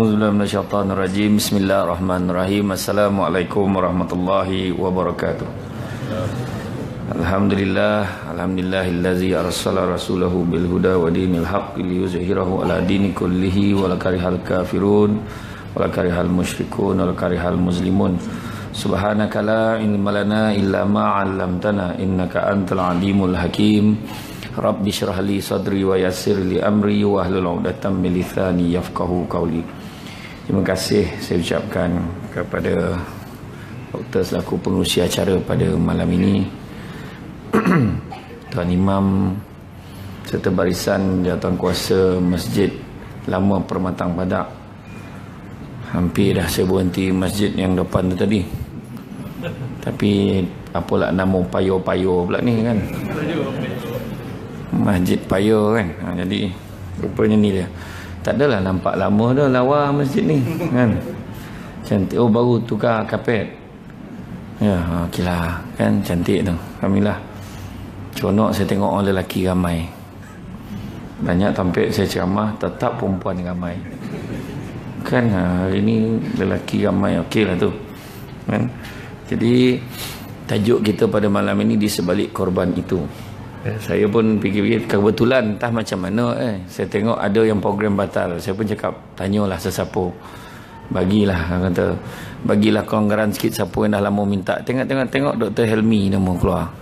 A'udzubillahi minasyaitonirrajim. Bismillahirrahmanirrahim. Assalamualaikum warahmatullahi wabarakatuh. Alhamdulillahillazi arsala rasulahu bil huda wa dinil haqqi liyuzhirahu ala dini kullihi wa la karihal kafirun wa la karihal musyrikun wa la karihal muslimun. Subhanaka la ilma lana illa ma 'allamtana innaka antal alimul hakim. Rabbi syrah li sadri wa yassir li amri wa hlul 'uqdatam min lisani yafqahu qawli. Terima kasih saya ucapkan kepada Dr. selaku pengurusi acara pada malam ini, Tuan Imam serta barisan jawatankuasa Masjid Lama Permatang Padak. Hampir dah saya berhenti masjid yang depan tu tadi, tapi apalah nama payo-payo pula ni kan, Masjid Payo kan. Jadi rupanya ni dia. Tak adalah nampak lama dah lawa masjid ni kan. Cantik. Oh, baru tukar kapet. Ya, okeylah kan, cantik tu. Alhamdulillah. Seronok saya tengok orang lelaki ramai. Banyak tampil saya ceramah tetap perempuan ramai. Kan hari ni lelaki ramai, okeylah tu. Kan? Jadi tajuk kita pada malam ini di sebalik korban itu. Saya pun fikir-fikir kebetulan entah macam mana saya tengok ada yang program batal. Saya pun cakap tanyalah sesiapa. Bagilah kata, bagilah kelonggaran sikit siapa yang dah lama minta. Tengok Dr. Helmi nama keluar.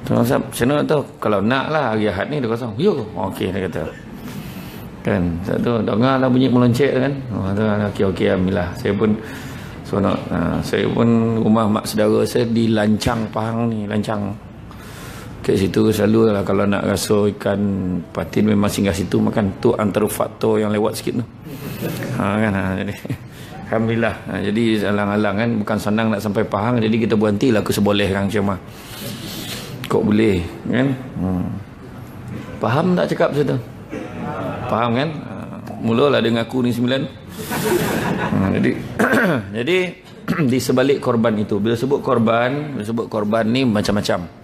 Tuan Sab, saya nak tahu kalau naklah hari Ahad ni dia kosong. Yo, okey dia kata. Kan, satu dengarlah bunyi meloncek kan. Okey alhamdulillah. Saya pun seronok. Saya pun rumah mak saudara saya di Lancang Pahang ni, Lancang. Kat situ selalu lah kalau nak rasa ikan patin memang singgah situ makan. Tu antara faktor yang lewat sikit tu. Jadi alhamdulillah. Jadi alang-alang kan bukan senang nak sampai Pahang, jadi kita berhentilah ke Seboleh Kang Cemah. Kok boleh kan? Faham tak cakap saya tu? Faham kan? Mulalah dengan aku ni 9. Jadi di sebalik korban itu, bila sebut korban ni macam-macam.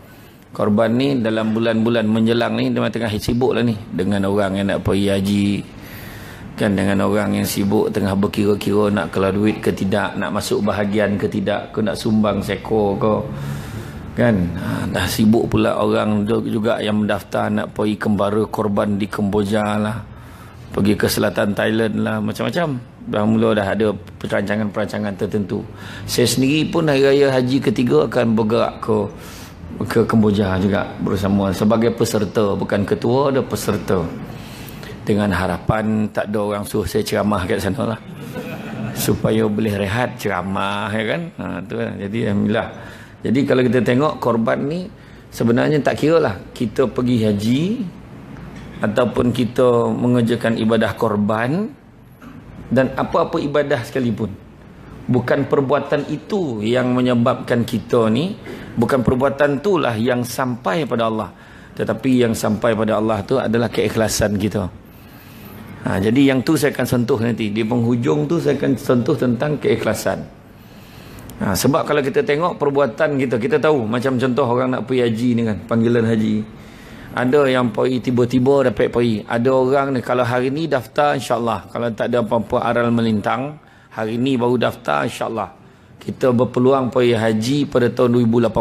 Korban ni dalam bulan-bulan menjelang ni dia tengah sibuk lah ni dengan orang yang nak pergi haji kan, dengan orang yang sibuk tengah berkira-kira nak keluar duit ke tidak, nak masuk bahagian ke tidak, ke nak sumbang seko ke kan. Dah sibuk pula orang juga yang mendaftar nak pergi kembara korban di Kemboja lah, pergi ke selatan Thailand lah, macam-macam. Dah mula dah ada perancangan-perancangan tertentu. Saya sendiri pun hari raya haji ketiga akan bergerak ke Kemboja juga bersama sebagai peserta, bukan ketua, ada peserta, dengan harapan tak ada orang suruh saya ceramah kat sana lah, supaya boleh rehat ceramah ya kan. Tu lah. Jadi alhamdulillah. Jadi kalau kita tengok korban ni sebenarnya tak kira lah kita pergi haji ataupun kita mengerjakan ibadah korban dan apa-apa ibadah sekalipun, bukan perbuatan itu yang menyebabkan kita ni, bukan perbuatan itulah yang sampai pada Allah, tetapi yang sampai pada Allah tu adalah keikhlasan kita. Jadi yang tu saya akan sentuh nanti di penghujung tu, saya akan sentuh tentang keikhlasan. Sebab kalau kita tengok perbuatan kita tahu macam contoh orang nak pergi haji ni kan, panggilan haji. Ada yang pergi tiba-tiba dapat pergi. Ada orang ni kalau hari ni daftar insya-Allah, kalau tak ada apa-apa aral melintang, hari ni baru daftar insya-Allah kita berpeluang pergi haji pada tahun 2080.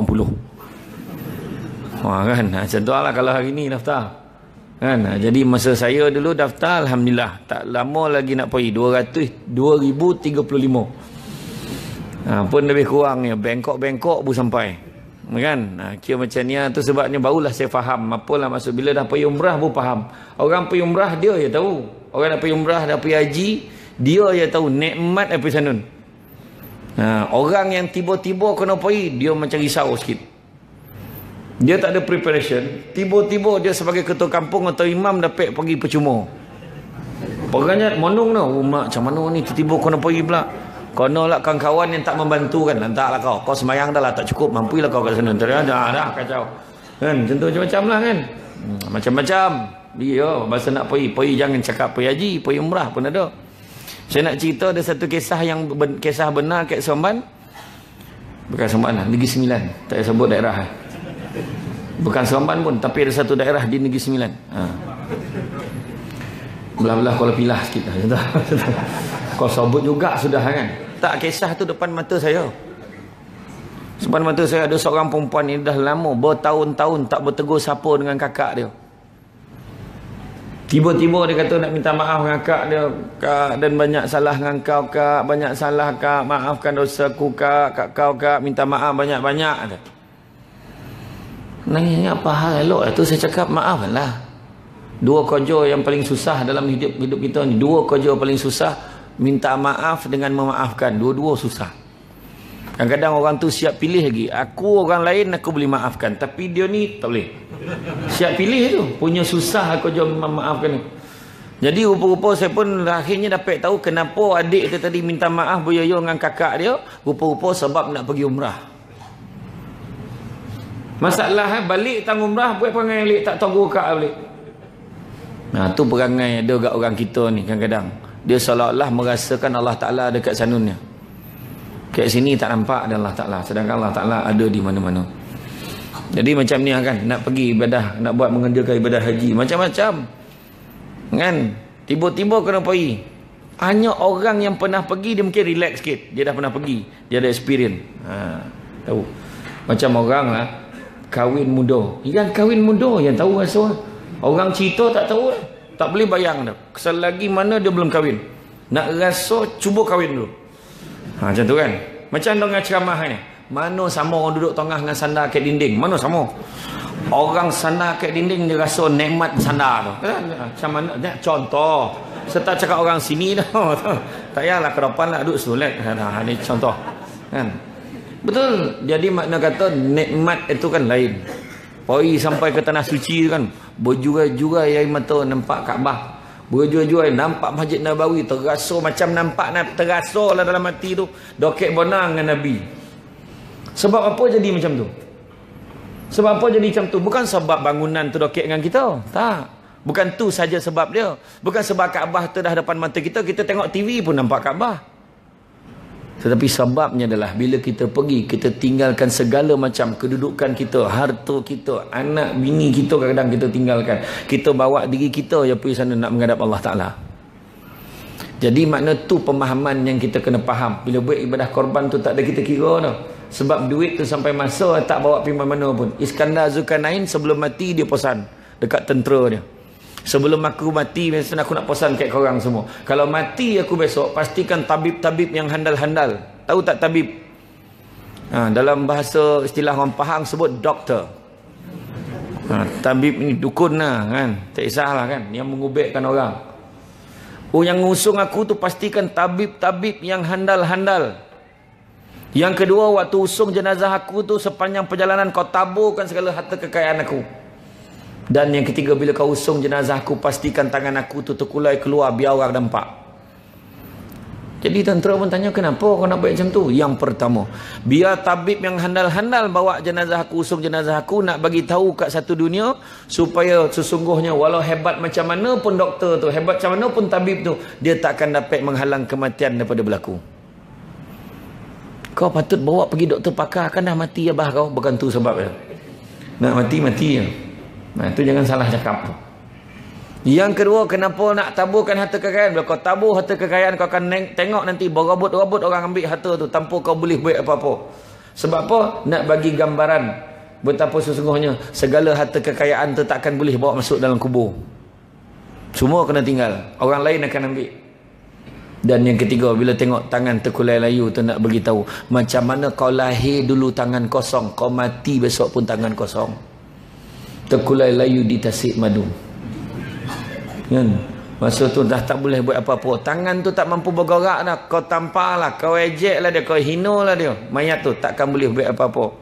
Kan contohlah kalau hari ni daftar. Kan, jadi masa saya dulu daftar alhamdulillah tak lama lagi nak pergi 2035. Pun lebih kurang ya, bengkok-bengkok pun sampai kan. Kira macam ni tu sebabnya barulah saya faham apalah maksud bila dah pergi umrah pun faham. Orang pergi umrah dia je tahu, orang nak pergi umrah dah pergi haji dia je tahu nikmat apa sanun. Orang yang tiba-tiba kena pergi dia macam risau sikit. Dia tak ada preparation, tiba-tiba dia sebagai ketua kampung atau imam dapat pergi percuma. Perannya monong tu, mak macam mana ni tiba-tiba kena pergi pula. Kena lah kawan-kawan yang tak membantu kan, lantaklah kau sembahyang dah lah tak cukup, mampulah kau kat sana. Dah kacau kan, contoh macam-macam lah kan. Macam-macam dia masa nak pergi jangan cakap pergi haji, pergi umrah pun ada. Saya nak cerita ada satu kisah yang kisah benar kat Seremban. Bukan Seremban lah, Negeri Sembilan, tak payah sebut daerah lah. Bukan Seremban pun, tapi ada satu daerah di Negeri Sembilan. Belah-belah kau pilah sikit dah. Kau sebut juga sudah kan. Tak, kisah tu depan mata saya. Depan mata saya ada seorang perempuan ni dah lama bertahun-tahun tak bertegur siapa dengan kakak dia. Tiba-tiba dia kata nak minta maaf dengan kak dia. Kak, dan banyak salah dengan kau kak, banyak salah kak, maafkan dosaku kak kau kak, minta maaf banyak-banyak. Nangis apa hal elok tu saya cakap maaflah. Dua kerja yang paling susah dalam hidup kita ni. Dua kerja paling susah, minta maaf dengan memaafkan. Dua-dua susah. Kadang-kadang orang tu siap pilih lagi. Aku orang lain aku boleh maafkan, tapi dia ni tak boleh. Siap pilih tu. Punya susah aku jom memaafkan ni. Jadi rupa-rupa saya pun akhirnya dapat tahu kenapa adik tu tadi minta maaf beryoyo dengan kakak dia. Rupa-rupa sebab nak pergi umrah. Masalah balik tang umrah buat perangai balik tak tahu kak balik. Nah tu perangai ada dekat orang kita ni kadang-kadang. Dia seolah-olah merasakan Allah Ta'ala dekat sanunnya. Kat sini tak nampak ada Allah Ta'ala, sedangkan Allah Ta'ala ada di mana-mana. Jadi macam ni kan, nak pergi ibadah, nak buat mengerjakan ibadah haji, macam-macam kan, tiba-tiba kena pergi. Hanya orang yang pernah pergi dia mungkin relax sikit, dia dah pernah pergi, dia ada experience. Tahu macam orang lah kahwin muda, yang kahwin muda yang tahu rasa. Orang cerita tak tahu, tak boleh bayang dah. Selagi mana dia belum kahwin, nak rasa cuba kahwin dulu. Macam tu kan. Macam dengan ceramah ni. Mana sama orang duduk tengah dengan sandar kat dinding. Mana sama. Orang sandar kat dinding dia rasa nikmat sandar tu. Macam mana? Contoh. Serta cakap orang sini dah. Tak payahlah ke depan lah duduk solat. Ini contoh. Kan? Betul. Jadi makna kata nikmat itu kan lain. Pergi sampai ke tanah suci kan. Berjurai-jurai air mata nampak Kaabah. Berjual-jual nampak Masjid Nabawi, terasa macam nampak terasa lah dalam hati tu dokek benar dengan Nabi. Sebab apa jadi macam tu? Sebab apa jadi macam tu? Bukan sebab bangunan tu dokek dengan kita, tak. Bukan tu saja sebab dia. Bukan sebab Kaabah tu dah depan mata kita, kita tengok TV pun nampak Kaabah. Tetapi sebabnya adalah bila kita pergi, kita tinggalkan segala macam kedudukan kita, harta kita, anak bini kita kadang-kadang kita tinggalkan. Kita bawa diri kita je pergi sana nak menghadap Allah Ta'ala. Jadi makna tu pemahaman yang kita kena faham. Bila buat ibadah korban tu tak ada kita kira tau. Sebab duit tu sampai masa tak bawa pergi mana pun. Iskandar Zulkarnain sebelum mati dia pesan dekat tentera dia. Sebelum aku mati, biasanya aku nak pesan kat korang semua. Kalau mati aku besok, pastikan tabib-tabib yang handal-handal. Tahu tak tabib? Dalam bahasa istilah orang Pahang sebut doktor. Tabib ni dukun lah kan. Tak kisahlah kan. Yang mengubekkan orang. Yang ngusung aku tu pastikan tabib-tabib yang handal-handal. Yang kedua, waktu usung jenazah aku tu sepanjang perjalanan kau taburkan segala harta kekayaan aku. Dan yang ketiga, bila kau usung jenazah aku, pastikan tangan aku tu terkulai keluar biar orang nampak. Jadi tentera pun tanya, kenapa kau nak buat macam tu? Yang pertama, biar tabib yang handal-handal bawa jenazah aku, usung jenazah aku, nak bagi tahu kat satu dunia, supaya sesungguhnya walau hebat macam mana pun doktor tu, hebat macam mana pun tabib tu, dia takkan dapat menghalang kematian daripada berlaku. Kau patut bawa pergi doktor pakar, kan dah mati abah kau. Bukan tu sebab dia. Nak mati-mati je. Nah, itu jangan salah cakap. Yang kedua, kenapa nak taburkan harta kekayaan? Bila kau tabur harta kekayaan, kau akan tengok nanti berabut-rabut orang ambil harta tu tanpa kau boleh buat apa-apa. Sebab apa? Nak bagi gambaran betapa sesungguhnya segala harta kekayaan tu takkan boleh bawa masuk dalam kubur. Semua kena tinggal. Orang lain akan ambil. Dan yang ketiga, bila tengok tangan terkulai layu tu, nak beritahu macam mana kau lahir dulu tangan kosong, kau mati besok pun tangan kosong. Terkulai layu di tasik madu kan? Masa tu dah tak boleh buat apa-apa, tangan tu tak mampu bergerak dah. Kau tampar lah, kau ejek lah dia, kau hina lah dia, mayat tu takkan boleh buat apa-apa.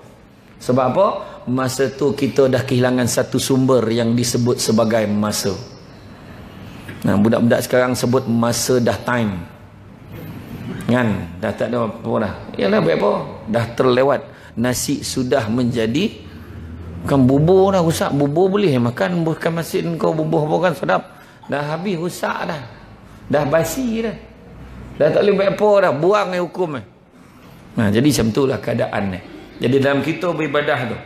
Sebab apa? Masa tu kita dah kehilangan satu sumber yang disebut sebagai masa. Nah, budak-budak sekarang sebut masa dah time kan? Dah tak ada apa dah. Yalah, buat apa? Dah terlewat. Nasi sudah menjadi bukan bubur dah, rusak. Bubur boleh makan, bukan masin kau bubur apa kan sedap. Dah habis, rusak dah. Dah basi dah. Dah tak boleh buat apa dah. Buang hukum Nah, jadi macam itulah keadaan ni. Jadi dalam kita beribadah tu,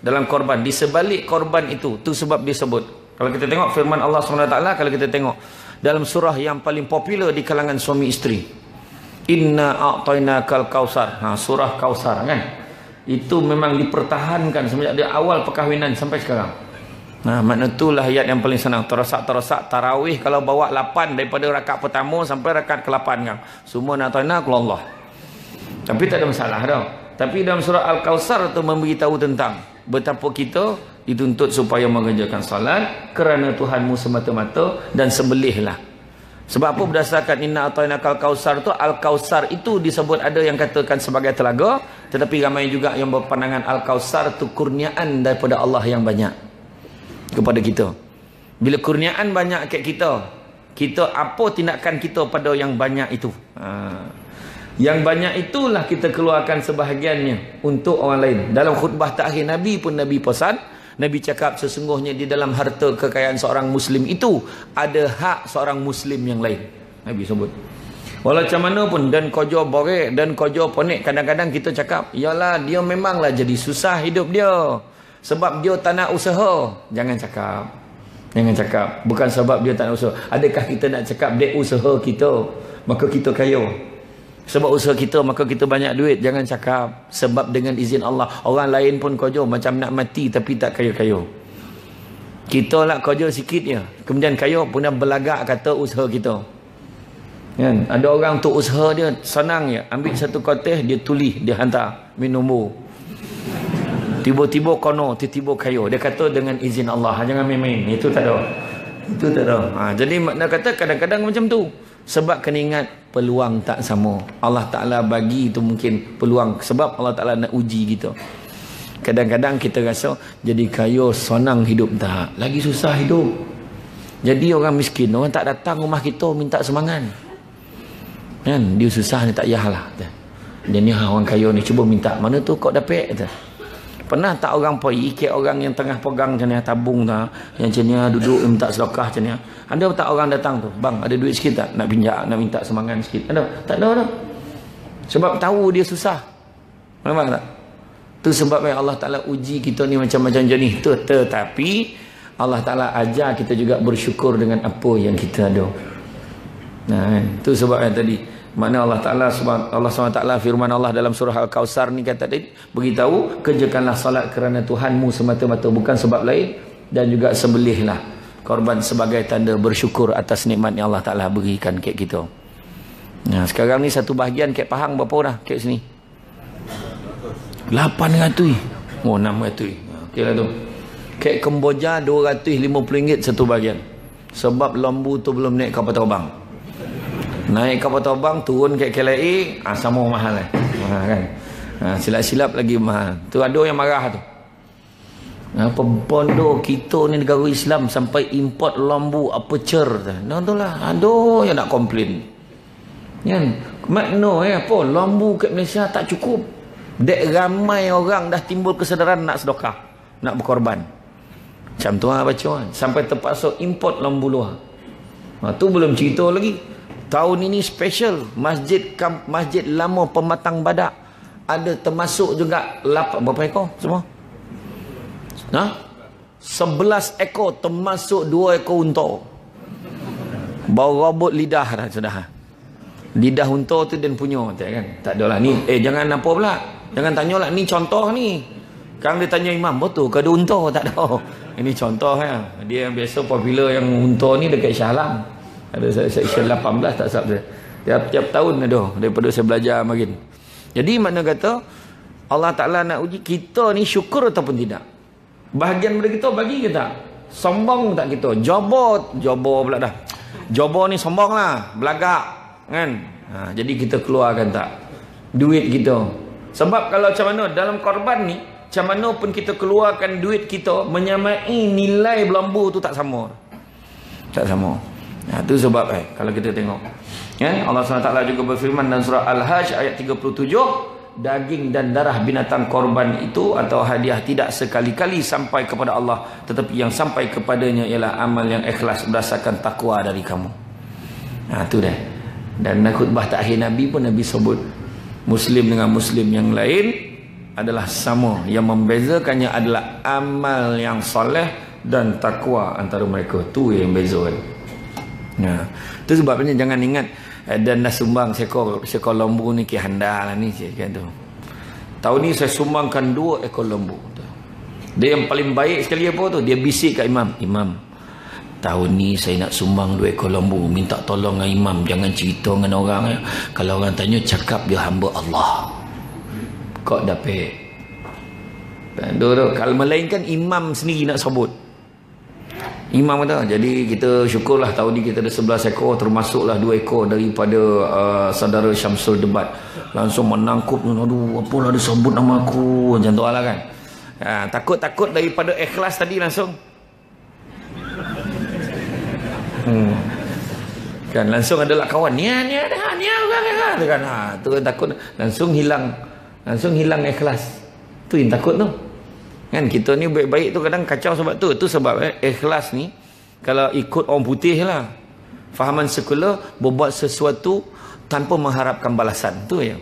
dalam korban, di sebalik korban itu, tu sebab disebut. Kalau kita tengok firman Allah SWT, kalau kita tengok dalam surah yang paling popular di kalangan suami isteri. Inna a'tainakal kausar. Surah Kausar kan. Itu memang dipertahankan semenjak dari awal perkahwinan sampai sekarang. Makna itulah ayat yang paling senang. Terosak tarawih kalau bawa 8 daripada rakaat pertama sampai rakaat ke-8 kan. Semua a'tainakal Allah. Tapi tak ada masalah dah. Tapi dalam surah Al-Kausar tu memberitahu tentang betapa kita dituntut supaya mengerjakan salat kerana Tuhanmu semata-mata dan sembelihlah. Sebab apa? Berdasarkan inna a'tainakal kausar tu, Al-Kausar itu disebut ada yang katakan sebagai telaga, tetapi ramai juga yang berpandangan Al-Kausar tu kurniaan daripada Allah yang banyak kepada kita. Bila kurniaan banyak kat kita apa tindakan kita pada yang banyak itu? Yang banyak itulah kita keluarkan sebahagiannya untuk orang lain. Dalam khutbah terakhir Nabi pun Nabi pesan, Nabi cakap sesungguhnya di dalam harta kekayaan seorang Muslim itu ada hak seorang Muslim yang lain. Nabi sebut. Walau macam mana pun, dan kojo borek dan kojo ponek, kadang-kadang kita cakap, yalah dia memanglah jadi susah hidup dia. Sebab dia tak nak usaha. Jangan cakap. Jangan cakap. Bukan sebab dia tak nak usaha. Adakah kita nak cakap dia usaha kita, maka kita kaya? Sebab usaha kita maka kita banyak duit. Jangan cakap. Sebab dengan izin Allah. Orang lain pun kerja macam nak mati tapi tak kaya-kaya. Kita lah kerja sikit je, kemudian kaya pun berlagak kata usaha kita kan. Ada orang tu usaha dia senang je, ambil satu kotak dia tulis, dia hantar minum, tiba-tiba kono, tiba-tiba kaya. Dia kata dengan izin Allah. Jangan main-main. Itu tak ada. Itu tak ada. Jadi makna kata kadang-kadang macam tu. Sebab kena ingat peluang tak sama. Allah Ta'ala bagi itu mungkin peluang. Sebab Allah Ta'ala nak uji kita. Kadang-kadang kita rasa jadi kaya senang hidup. Tak. Lagi susah hidup. Jadi orang miskin, orang tak datang rumah kita minta semangat. Kan? Dia susah ni tak payahlah. Dia ni orang kaya ni cuba minta. Mana tu kau dapat? Pernah tak orang pergi ikat orang yang tengah pegang macam ni, tabung tak, yang macam ni duduk minta sedekah macam ni? Ada tak orang datang tu, bang ada duit sikit tak, nak pinjam, nak minta semangat sikit? Ada? Tak ada. Sebab tahu dia susah. Nampak tak? Tu sebab Allah Ta'ala uji kita ni macam-macam jenis tu. Tetapi Allah Ta'ala ajar kita juga bersyukur dengan apa yang kita ada. Tu sebab yang tadi, mana Allah Ta'ala SWT firman Allah dalam surah Al-Kausar ni kata tadi, beritahu kerjakanlah salat kerana Tuhanmu semata-mata, bukan sebab lain, dan juga sembelihlah korban sebagai tanda bersyukur atas nikmat yang Allah Ta'ala berikan kat kita. Sekarang ni satu bahagian kat Pahang berapa dah kat sini? 800. Oh 600. Okey lah tu. Kat Kemboja RM250 satu bahagian. Sebab lembu tu belum naik kapal terbang. Naik kapal terbang, turun kat KLIA, sama mahal lah. Kan? Silap-silap lagi mahal. Tu ada yang marah tu. Apa bodoh kita ni negara Islam sampai import lembu aperture. Nah tu lah. Ada yang nak komplain. Kan? Makna apa? Lembu kat Malaysia tak cukup. Dek ramai orang dah timbul kesedaran nak sedekah, nak berkorban. Macam tu lah baca. Sampai terpaksa import lembu luar. Tu belum cerita lagi. Tahun ini special masjid lama Pematang Badak ada termasuk juga berapa ekor semua? 11 ekor termasuk 2 ekor unta. Bau robot lidah dah sudah. Lidah unta tu dan punya kan. Tak adalah ni. Jangan apa pula. Jangan tanyalah ni contoh ni. Kan dia tanya imam, betul ke ada unta? Tak ada. Ini contoh ya. Dia yang biasa popular yang unta ni dekat Shah Alam. Ada section 18 tak salah saya. Tiap tahun ada daripada saya belajar makin. Jadi makna kata Allah Ta'ala nak uji kita ni syukur ataupun tidak. Bahagian daripada kita bagi ke tak? Sombong tak kita? Jobor pula dah. Jobor ni sombong lah, belagak kan. Jadi kita keluarkan tak duit kita. Sebab kalau macam mana dalam korban ni, macam mana pun kita keluarkan duit kita menyamai nilai lembu tu tak sama. Tak sama. Itu sebab kalau kita tengok ya, Allah SWT juga berfirman dalam surah Al-Hajj ayat 37, daging dan darah binatang korban itu atau hadiah tidak sekali-kali sampai kepada Allah, tetapi yang sampai kepadanya ialah amal yang ikhlas berdasarkan takwa dari kamu. Itu dah. Dan khutbah terakhir Nabi pun Nabi sebut Muslim dengan Muslim yang lain adalah sama, yang membezakannya adalah amal yang soleh dan takwa antara mereka. Tu yang bezakan. Itu sebabnya jangan ingat dan dah sumbang seekor lembu ni ke handa lah ni kan tu. Tahun ni saya sumbangkan 2 ekor lembu. Dia yang paling baik sekali apa tu? Dia bisik kat imam, "Imam, tahun ni saya nak sumbang 2 ekor lembu. Minta tolong dengan imam, jangan cerita dengan orang. Kalau orang tanya, cakap dia hamba Allah." Kau dapat. Kalau melainkan imam sendiri nak sebut. Imam kata, jadi kita syukurlah tahun ni kita ada 11 ekor, termasuklah 2 ekor daripada saudara Syamsul Debat. Langsung menangkup, aduh, apalah dia sebut nama aku, macam tu lah kan. Takut-takut daripada ikhlas tadi langsung. Kan langsung adalah kawan, ni orang kan. Tu takut langsung hilang ikhlas. Tu yang takut tu. Kan kita ni baik-baik tu kadang kacau sebab tu. Tu sebab ikhlas ni kalau ikut orang putih lah, fahaman sekular, berbuat sesuatu tanpa mengharapkan balasan. Tu ya.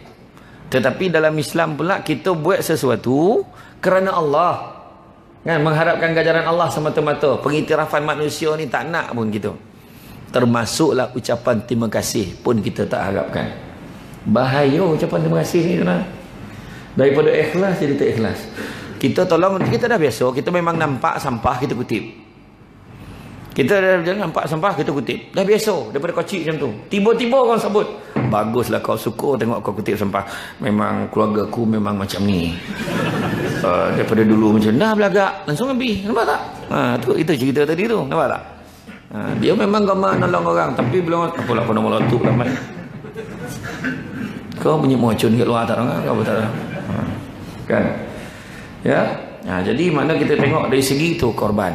Tetapi dalam Islam pula kita buat sesuatu kerana Allah. Kan mengharapkan ganjaran Allah semata-mata. Pengiktirafan manusia ni tak nak pun kita. Termasuklah ucapan terima kasih pun kita tak harapkan. Bahaya ucapan terima kasih ni tuan. Daripada ikhlas jadi tak ikhlas. Kita tolong, kita dah biasa, kita memang nampak sampah kita kutip. Kita dah nampak sampah kita kutip. Dah biasa daripada kocik macam tu. Tiba-tiba orang sebut, "Baguslah kau suka tengok kau kutip sampah. Memang keluarga aku memang macam ni." Daripada dulu macam dah belagak, langsung habis. Nampak tak? Itu cerita tadi tu, nampak tak? Dia memang gambar nolong orang, tapi belum apalah kau nombor lotuk ramai. Kau punya muacun kat luar tak orang, kau tak. Kan? Ya. Jadi mana kita tengok dari segi tu korban.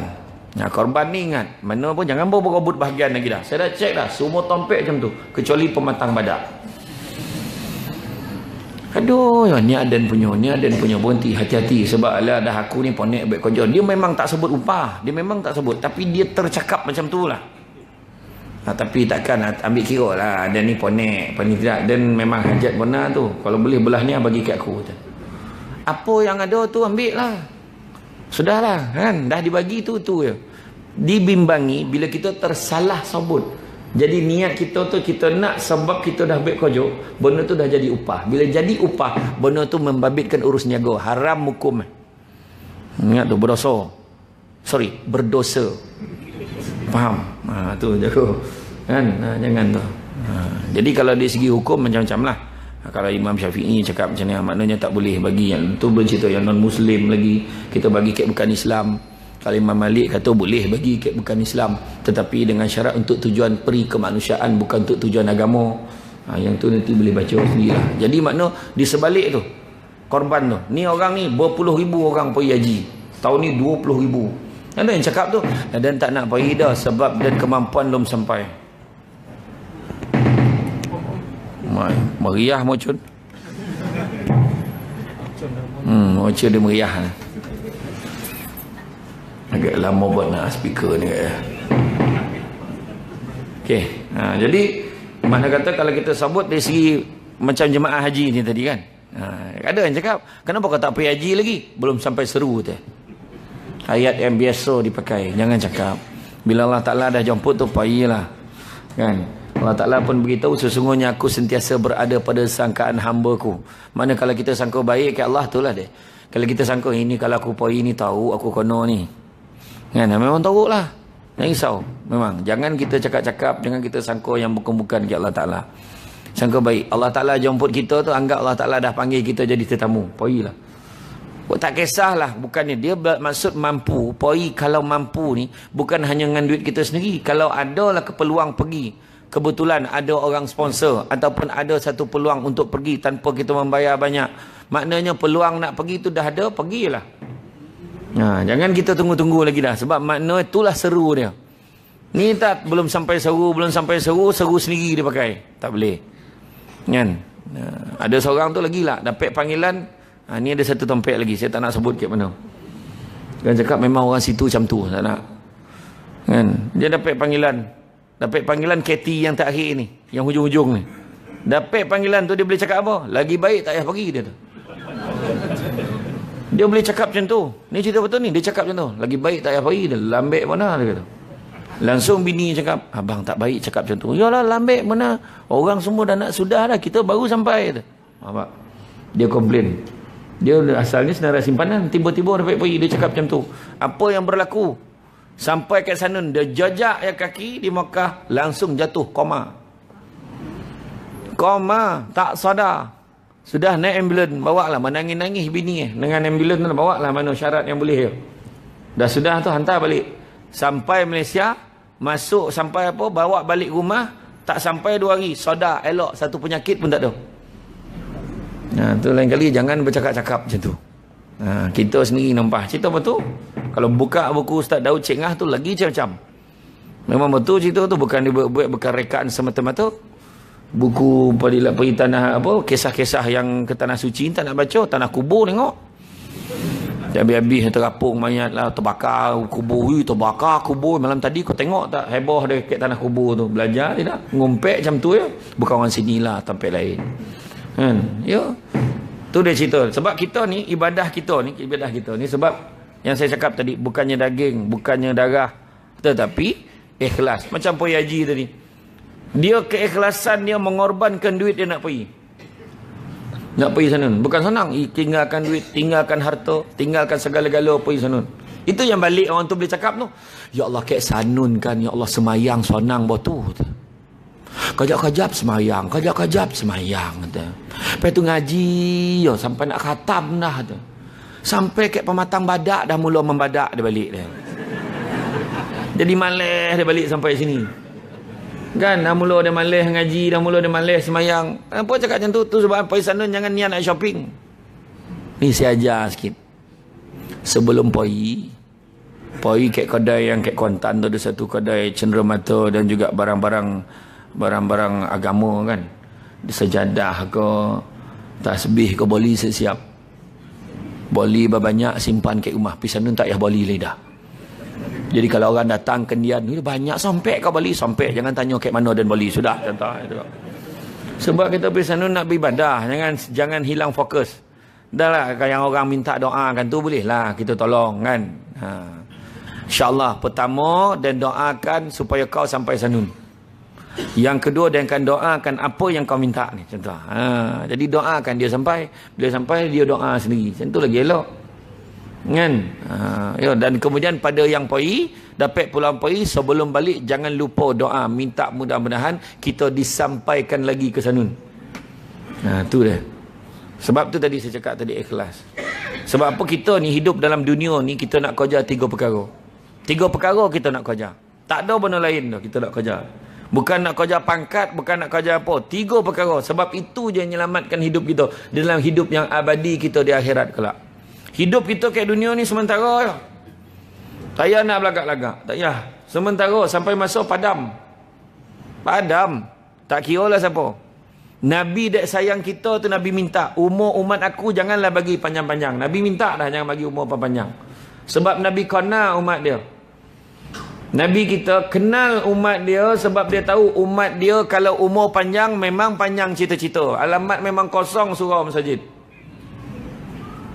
Korban ni ingat, mana pun jangan berebut bahagian lagi dah. Saya dah cek dah, semua tompek macam tu, kecuali pematang badak. Aduh, ni adan punya berhenti, hati-hati sebab ala dah aku ni ponek baik kerja. Dia memang tak sebut upah, dia memang tak sebut, tapi dia tercakap macam tu lah. Tapi takkan ambil kira lah, dan ni ponek, tidak, dan memang hajat benar tu. Kalau boleh belah ni bagi kat aku. Apa yang ada tu ambil lah. Sudahlah kan, dah dibagi tu je. Dibimbangi bila kita tersalah sebut. Jadi niat kita tu kita nak sebab kita dah ambil kerja, benda tu dah jadi upah. Bila jadi upah, benda tu membabitkan urus niaga, haram hukum. Ingat tu berdosa. Faham? Tu jaga. Kan? Jangan tu. Jadi kalau dari segi hukum macam-macam lah. Kalau Imam Syafi'i cakap macam ni, maknanya tak boleh bagi yang tu bercerita yang non-Muslim lagi, kita bagi kek bukan Islam. Kalau Imam Malik kata boleh bagi kek bukan Islam, tetapi dengan syarat untuk tujuan peri kemanusiaan, bukan untuk tujuan agama. Yang tu nanti boleh baca sendirilah. Jadi makna di sebalik tu korban tu, ni orang ni berpuluh ribu orang pergi haji, tahun ni 20,000. Ada yang cakap tu, dan tak nak pergi dah sebab dan kemampuan belum sampai. Meriah mocun. Mocun dia meriah. Agak lama buat nak speaker ni. Okey. Jadi mana kata kalau kita sebut dari segi macam jemaah haji ni tadi kan. Ada yang cakap, kenapa kau tak pergi haji lagi? Belum sampai seru tu. Ayat yang biasa dipakai. Jangan cakap. Bila Allah Ta'ala dah jemput tu, pergilah. Kan? Allah Ta'ala pun beritahu, sesungguhnya aku sentiasa berada pada sangkaan hamba-Ku. Mana kalau kita sangka baik ke Allah, itulah dia. Kalau kita sangka ini, kalau aku pergi ni tahu aku kena ni. Kan? Memang tahu lah. Jangan risau. Memang. Jangan kita cakap-cakap, jangan kita sangka yang bukan-bukan ke Allah Ta'ala. Sangka baik. Allah Ta'ala jemput kita tu, anggap Allah Ta'ala dah panggil kita jadi tetamu. Pergilah. Tak kisahlah. Bukannya dia maksud mampu. Pergi kalau mampu ni, bukan hanya dengan duit kita sendiri. Kalau adalah keperluan pergi, kebetulan ada orang sponsor ataupun ada satu peluang untuk pergi tanpa kita membayar banyak, maknanya peluang nak pergi tu dah ada, pergilah. Jangan kita tunggu-tunggu lagi dah, sebab makna itulah seru dia. Ni tak belum sampai seru, seru sendiri dia pakai. Tak boleh. Kan? Ada seorang tu lagi lah dapat panggilan, ni ada satu tompek lagi, saya tak nak sebut kat mana. Dia cakap memang orang situ macam tu, tak nak. Kan? Dia dapat panggilan Katie yang terakhir ni, yang hujung-hujung ni. Dapat panggilan tu, dia boleh cakap apa? Lagi baik tak payah pergi dia tu. Dia boleh cakap macam tu. Ni cerita betul ni, dia cakap macam tu. Lagi baik tak payah pergi dia. Lambek mana dia kata. Langsung bini cakap, abang tak baik cakap macam tu. Yalah lambik mana, orang semua dah nak sudah dah, kita baru sampai. Nampak? Dia komplain. Dia asalnya senarai simpanan, tiba-tiba dapat pergi, dia cakap macam tu. Apa yang berlaku? Sampai kat sana, dia jajak ya kaki di Makkah, langsung jatuh koma. Koma, tak sadar. Sudah naik ambulans, bawa lah, menangis-nangis bini dengan ambulans tu, bawa lah mana syarat yang boleh. Dah sudah tu hantar balik. Sampai Malaysia, masuk sampai apa, bawa balik rumah, tak sampai 2 hari, sadar, elok, satu penyakit pun tak ada. Nah, tu lain kali jangan bercakap-cakap macam tu. Kita sendiri nampak cerita betul. Kalau buka buku Ustaz Daud Cengah tu lagi macam-macam. Memang betul cerita tu, bukan dibuat bukan rekaan semata-mata. Buku pergi tanah apa, kisah-kisah yang ke tanah suci tak nak baca, tanah kubur tengok. Habis-habis terapung mayat lah, terbakar kubur, terbakar kubur. Malam tadi kau tengok tak heboh dekat tanah kubur tu? Belajar tidak? Ngumpet macam tu ya. Bukan orang sini lah, tempat lain. Kan? Ya. Tu dia cerita. Sebab kita ni, ibadah kita ni sebab yang saya cakap tadi, bukannya daging, bukannya darah, tetapi ikhlas. Macam Puan Haji tadi. Dia keikhlasan dia mengorbankan duit dia nak pergi. Nak pergi sana. Bukan senang. Tinggalkan duit, tinggalkan harta, tinggalkan segala-gala pergi sana. Itu yang balik orang tu boleh cakap tu. Ya Allah, kek sanun kan. Ya Allah, semayang sonang batu. Kajap-kajap semayang. Kajap-kajap semayang. Lepas tu ngaji. Ya, sampai nak khatam dah. Sampai kek pematang badak dah mula membadak dia balik. Jadi malas dia balik sampai sini. Kan, dah mula dia malas ngaji, dah mula dia malas semayang. Apa cakap macam tu? Tu sebab pergi sana jangan niat nak shopping. Ni saya ajar sikit. Sebelum pergi kat kedai yang kat Kuantan tu ada satu kedai cenderamata dan juga barang-barang agama kan. Sejadah ke, tasbih ke, boli siap. Boli banyak simpan kat rumah. Pergi sana tak payah boli lidah. Jadi kalau orang datang kendian, banyak sompek kau beli, sompek. Jangan tanya kat mana dan beli. Sudah, contoh. Sebab kita pergi sana nak beribadah. Jangan hilang fokus. Dah lah, yang orang minta doa kan tu boleh lah kita tolong kan. InsyaAllah pertama dan doakan supaya kau sampai sanun. Yang kedua dan kan doakan apa yang kau minta ni. Contoh. Jadi doakan dia sampai. Bila sampai dia doa sendiri. Macam tu lagi elok. Kan? Ya, dan kemudian pada yang pergi, dapat pulang pergi, sebelum balik jangan lupa doa, minta mudah-mudahan kita disampaikan lagi ke sanun. Tu dia. Sebab tu tadi saya cakap tadi ikhlas. Sebab apa kita ni hidup dalam dunia ni, kita nak kerja 3 perkara. 3 perkara kita nak kerja. Tak ada benda lain dah kita nak kerja. Bukan nak kerja pangkat, bukan nak kerja apa. 3 perkara. Sebab itu je yang menyelamatkan hidup kita dalam hidup yang abadi kita di akhirat kelak. Hidup kita kat dunia ni sementara je. Tak payah nak belagak-lagak. Tak payah. Sementara sampai masa padam. Padam. Tak kira lah siapa. Nabi dek sayang kita tu Nabi minta. Umur umat aku janganlah bagi panjang-panjang. Nabi minta dah jangan bagi umur panjang. Sebab Nabi kenal umat dia. Nabi kita kenal umat dia sebab dia tahu umat dia kalau umur panjang memang panjang cita-cita. Alamat memang kosong surau masjid.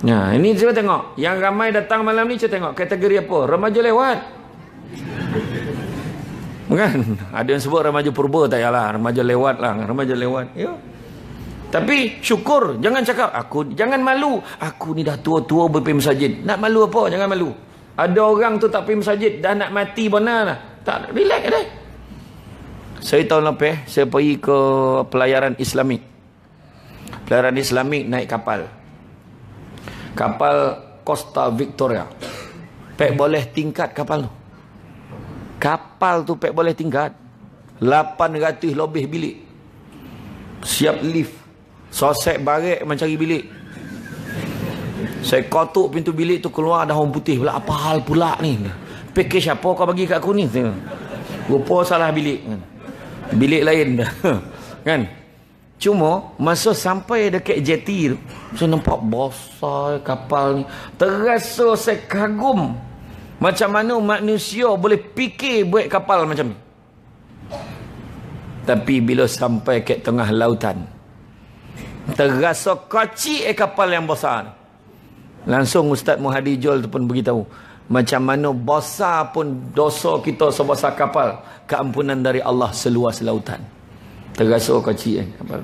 Ini cuba tengok. Yang ramai datang malam ni, cuba tengok. Kategori apa? Remaja lewat. Bukan? Ada yang sebut remaja purba, tak payahlah. Remaja lewat lah. Remaja lewat. Ya. Tapi syukur. Jangan cakap. Jangan malu. Aku ni dah tua-tua pergi masjid. Nak malu apa? Jangan malu. Ada orang tu tak pergi masjid. Dah nak mati benar lah. Tak, relax deh. Saya tahun lepas, saya pergi ke pelayaran Islamik. Pelayaran Islamik naik kapal. Kapal Costa Victoria. Pek boleh tingkat kapal tu. Kapal tu pek boleh tingkat. 800 lebih bilik. Siap lift. Sosek barik mencari bilik. Saya kotuk pintu bilik tu, keluar ada orang putih pula. Apa hal pula ni? Package apa kau bagi kat aku ni? Rupa salah bilik. Bilik lain. Kan? Cuma masa sampai dekat jeti tu, saya nampak besar kapal ni. Terasa saya kagum macam mana manusia boleh fikir buat kapal macam ni. Tapi bila sampai ke tengah lautan, terasa kecil kapal yang besar. Langsung Ustaz Muhadi Jol tu pun beritahu, Macam mana besar pun dosa kita sebesar kapal, keampunan dari Allah seluas lautan. Terasa kecil kan?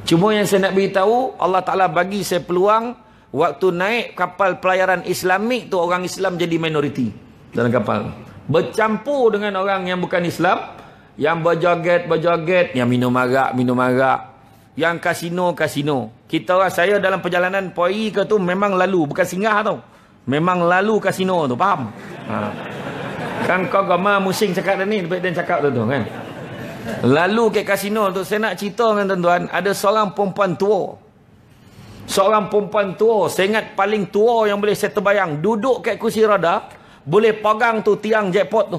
Cuma yang saya nak beritahu, Allah Ta'ala bagi saya peluang, waktu naik kapal pelayaran Islamik tu, orang Islam jadi minoriti dalam kapal. Bercampur dengan orang yang bukan Islam, yang berjoget, yang minum arak, yang kasino. Kita orang, saya dalam perjalanan poi ke tu memang lalu, bukan singgah tau. Memang lalu kasino tu, faham? Kan kau gama musing cakap ni, lebih dan cakap tu kan. Lalu ke kasino tu, saya nak cerita dengan tuan-tuan, ada seorang perempuan tua. Saya ingat paling tua yang boleh saya terbayang, duduk kat kursi roda, boleh pegang tu tiang jackpot tu.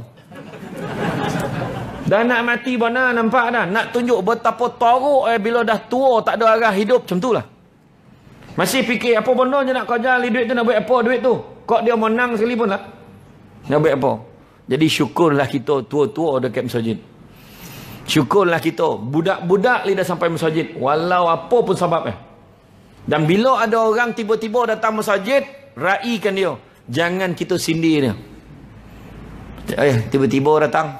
Dah nak mati mana, nampak dah. Nak tunjuk betapa teruk bila dah tua, tak ada arah hidup, macam tu lah. Masih fikir apa benda je nak kerja duit tu, nak buat apa duit tu. Kok dia menang sekali pun lah. Nak buat apa? Jadi syukurlah kita tua-tua dekat masjid. Syukurlah kita budak-budak lidah sampai masjid, walau apa pun sebab Dan bila ada orang tiba-tiba datang masjid, raikan dia. Jangan kita sindir dia. Tiba-tiba datang,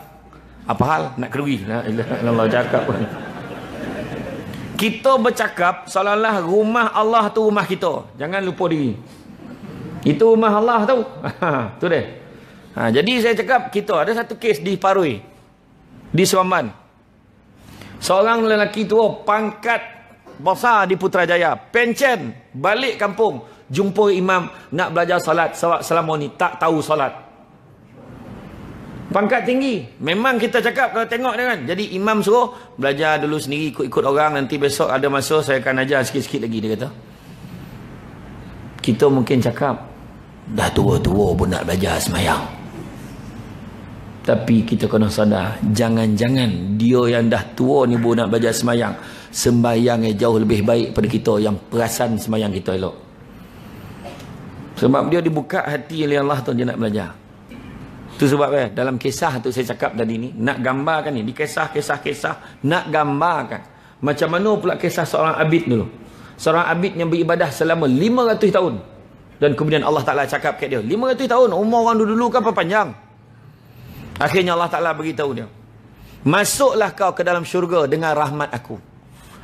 apa hal? Nak kerugi. Allah cakap pun. Kita bercakap seolah-olah rumah Allah tu rumah kita. Jangan lupa diri. Itu rumah Allah tu. Tu dia. Jadi saya cakap, kita ada satu kes di Parui, di Seremban. Seorang lelaki tua, pangkat besar di Putrajaya, pencen, balik kampung, jumpa imam, nak belajar salat, sebab selama ni tak tahu salat. Pangkat tinggi. Memang kita cakap kalau tengok dia kan. Jadi imam suruh belajar dulu sendiri, ikut-ikut orang, nanti besok ada masa saya akan ajar sikit-sikit lagi, dia kata. Kita mungkin cakap, dah tua-tua pun nak belajar semayang. Tapi kita kena sadar, jangan-jangan dia yang dah tua ni pun nak belajar semayang, sembahyang jauh lebih baik pada kita yang perasan semayang kita elok. Sebab dia dibuka hati oleh Allah tu, dia nak belajar. Itu sebab dalam kisah tu saya cakap tadi ni, nak gambarkan ni, di kisah, nak gambarkan macam mana pula kisah seorang abid dulu. Seorang abid yang beribadah selama 500 tahun. Dan kemudian Allah Ta'ala cakap kat dia, 500 tahun, umur orang dulu kan panjang. Akhirnya Allah Ta'ala beritahu dia, masuklah kau ke dalam syurga dengan rahmat aku.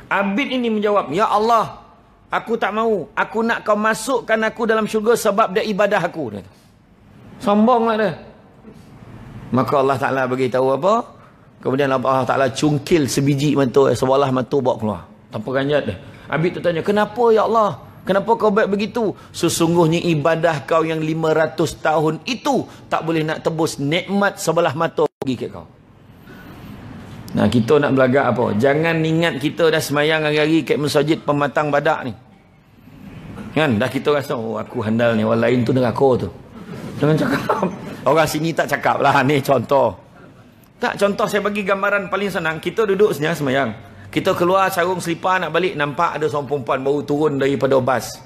Abid ini menjawab, ya Allah, aku tak mau. Aku nak kau masukkan aku dalam syurga sebab dia ibadah aku. Sombonglah dia. Maka Allah Ta'ala beritahu apa? Kemudian Allah Ta'ala cungkil sebiji mata, sebelah mata bawa keluar. Tanpa ganjat dia. Abid tu tanya, kenapa ya Allah? Kenapa kau buat begitu? Sesungguhnya ibadah kau yang 500 tahun itu tak boleh nak tebus nikmat sebelah mata pergi ke kau. Nah, kita nak belagak apa? Jangan ingat kita dah semayang hari-hari kat masjid pematang badak ni. Kan? Dah kita rasa, oh aku handal ni, orang lain tu neraka tu. Jangan cakap. Orang sini tak cakap lah, ni contoh. Tak, contoh saya bagi gambaran paling senang. Kita duduk senyap semayang. Kita keluar sarung selipar nak balik, nampak ada seorang perempuan baru turun daripada bas.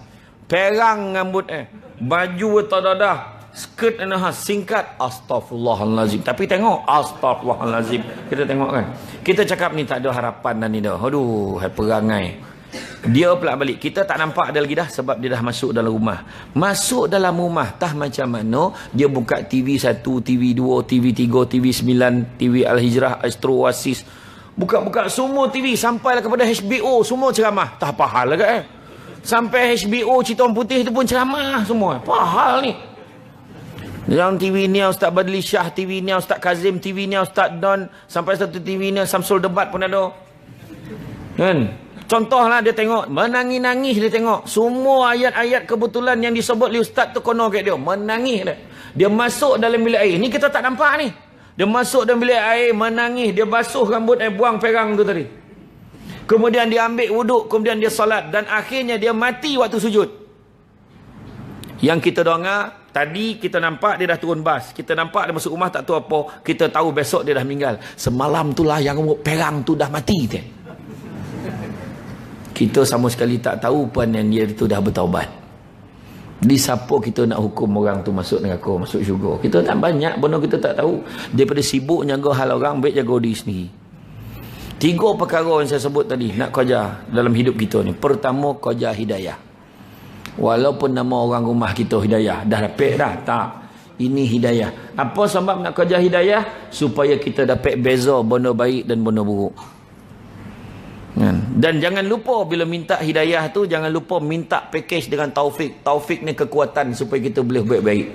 Perang rambut baju terdadah, skirt singkat. Astaghfirullahalazim. Tapi tengok, astaghfirullahalazim. Kita tengok kan. Kita cakap ni tak ada harapan dah ni dah. Aduh, perangai. Dia pula balik. Kita tak nampak dia lagi dah sebab dia dah masuk dalam rumah. Masuk dalam rumah, tah macam mana dia buka TV 1, TV 2, TV 3, TV 9, TV Al-Hijrah, Astro Oasis. Buka-buka semua TV sampailah kepada HBO, semua ceramah. Tak apa hal lah kan. Sampai HBO Cerita Orang Putih tu pun ceramah semua. Apa hal ni? Dalam TV ni Ustaz Badli Shah, TV ni Ustaz Kazim, TV ni Ustaz Don, sampai satu TV ni Samsul Debat pun ada. Kan? Contohlah dia tengok, menangis-nangis dia tengok. Semua ayat-ayat kebetulan yang disebut oleh Ustaz tu kono kat dia. Menangis dia. Dia masuk dalam bilik air. Ni kita tak nampak ni. Dia masuk dalam bilik air, menangis. Dia basuh rambut, buang perang tu tadi. Kemudian dia ambil wuduk, kemudian dia solat. Dan akhirnya dia mati waktu sujud. Yang kita dengar, tadi kita nampak dia dah turun bas. Kita nampak dia masuk rumah tak tahu apa. Kita tahu besok dia dah meninggal. Semalam itulah yang perang tu dah mati. Kita sama sekali tak tahu pun yang dia itu dah bertaubat. Di siapa kita nak hukum orang tu masuk neraka, masuk syurga? Kita tak banyak benda kita tak tahu. Daripada sibuk jaga hal orang, baik jaga diri sendiri. 3 perkara yang saya sebut tadi nak kerja dalam hidup kita ni. Pertama, kerja hidayah. Walaupun nama orang rumah kita Hidayah, dah dapat dah, tak. Ini hidayah. Apa sebab nak kerja hidayah? Supaya kita dapat beza benda baik dan benda buruk. Dan jangan lupa bila minta hidayah tu, jangan lupa minta package dengan taufik. Taufik ni kekuatan supaya kita boleh baik-baik.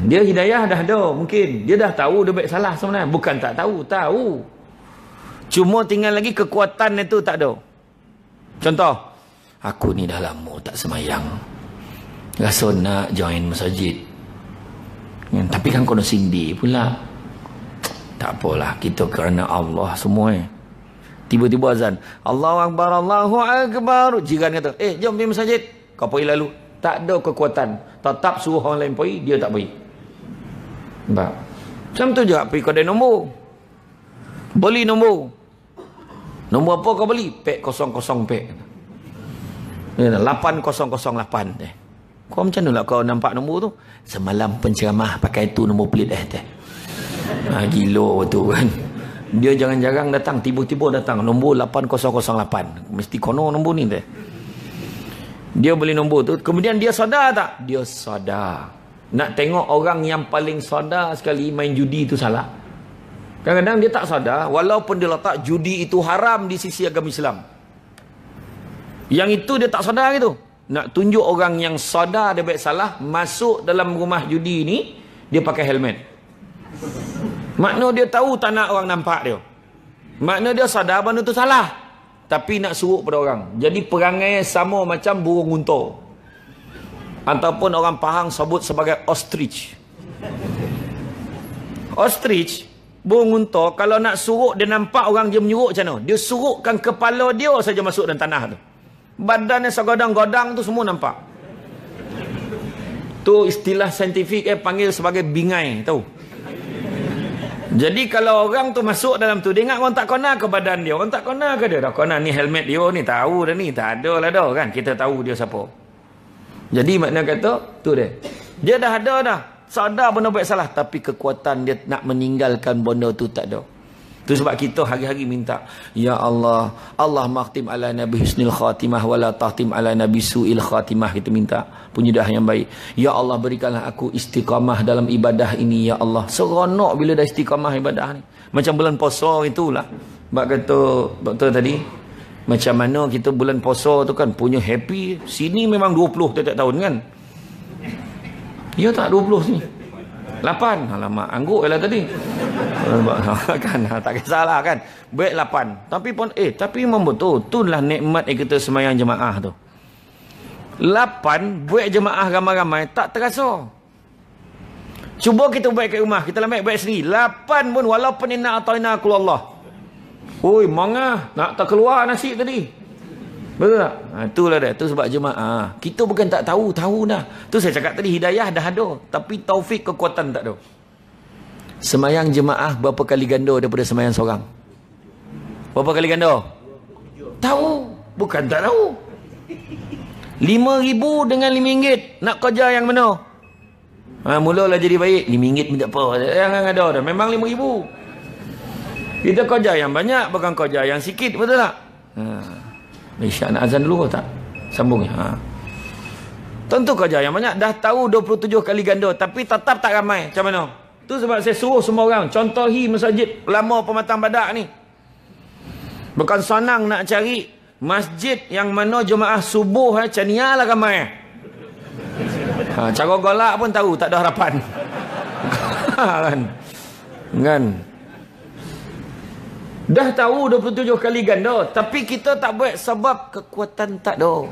Dia hidayah dah ada mungkin. Dia dah tahu dia baik salah sebenarnya. Bukan tak tahu, tahu. Cuma tinggal lagi kekuatan itu tak ada. Contoh, aku ni dah lama tak semayang. Rasa nak join masjid. Tapi kan kena sindi pula. Tak apalah, kita kerana Allah semua. Tiba-tiba azan. Allahu Akbar, Allahu Akbar. Jiran kata, jom pergi masjid. Kau pergi lalu. Tak ada kekuatan. Tetap suruh orang lain pergi, dia tak pergi. Nampak? Macam tu juga pergi kedai nombor. Beli nombor. Nombor apa kau beli? Pek 00 pek. 8008. Kau macam mana lah kau nampak nombor tu? Semalam penceramah pakai tu nombor pelit teh. Gila tu kan. Dia jarang-jarang datang, tiba-tiba datang nombor 8008. Mesti kono nombor ni teh. Dia beli nombor tu, kemudian dia sadar tak? Dia sadar. Nak tengok orang yang paling sadar sekali main judi tu salah. Kadang-kadang dia tak sadar, walaupun dia letak judi itu haram di sisi agama Islam. Yang itu dia tak sadar gitu. Nak tunjuk orang yang sadar dia baik salah, masuk dalam rumah judi ni, dia pakai helmet. Makna dia tahu tak nak orang nampak dia. Makna dia sadar benda tu salah. Tapi nak suruh pada orang. Jadi perangai sama macam burung unta. Ataupun orang Pahang sebut sebagai ostrich. Ostrich, burung unta, kalau nak suruh dia nampak orang dia menyuruk macam mana? Dia surukkan kepala dia saja masuk dalam tanah tu. Badannya segodang-godang tu semua nampak. Tu istilah saintifik panggil sebagai bingai, tahu? Jadi kalau orang tu masuk dalam tu, dia ingat orang tak kena ke badan dia. Orang tak kena ke dia? Tak kena, ni helmet dia ni, tahu dah ni. Tak ada lah dah kan. Kita tahu dia siapa. Jadi makna kata, tu dia. Dia dah ada dah. Sadar benda baik salah. Tapi kekuatan dia nak meninggalkan benda tu tak ada. Tu sebab kita hari-hari minta, ya Allah, Allah makhtim ala nabi husnil khatimah wala tahtim ala nabi su'il khatimah. Kita minta penyudah yang baik. Ya Allah, berikanlah aku istiqamah dalam ibadah ini, ya Allah. Seronok bila dah istiqamah ibadah ni. Macam bulan puasa itulah. Sebab kata doktor tadi, macam mana kita bulan puasa tu kan punya happy. Sini memang 20 tiap tahun kan. Ya tak 20 sini. 8. Alamak, angguk lah tadi. Kan, tak kisahlah kan. Baik 8. Tapi pun, tapi memang betul. Itulah nikmat kita semayang jemaah tu. 8, buat jemaah ramai-ramai, tak terasa. Cuba kita buat kat rumah. Kita lambat buat sendiri. 8 pun, walaupun inna ata'ina kulullah. Oi, mangah. Nak tak keluar nasi tadi. Betul tak? Itulah dia. Itu sebab jemaah. Kita bukan tak tahu, tahu dah. Tu saya cakap tadi, hidayah dah ada. Tapi taufik, kekuatan tak ada. Semayang jemaah berapa kali ganda daripada semayang seorang? Berapa kali ganda? Tahu. Bukan tak tahu. 5,000 dengan RM5. Nak kerja yang mana? Mulalah jadi baik. RM5 pun tak apa. Jangan ada dah. Memang RM5,000. Kita kerja yang banyak, bukan kerja yang sikit. Betul tak? Isyak nak azan dulu tak? Sambung ya. Tentu kerja yang banyak. Dah tahu 27 kali ganda. Tapi tetap tak ramai. Macam mana? Tu sebab saya suruh semua orang. Contohi masjid lama pematang badak ni. Bukan senang nak cari masjid yang mana jemaah subuh macam ni lah ramai. Cara golak pun tahu. Tak ada harapan. Kan? Dah tahu 27 kali ganda, tapi kita tak buat sebab kekuatan tak ada.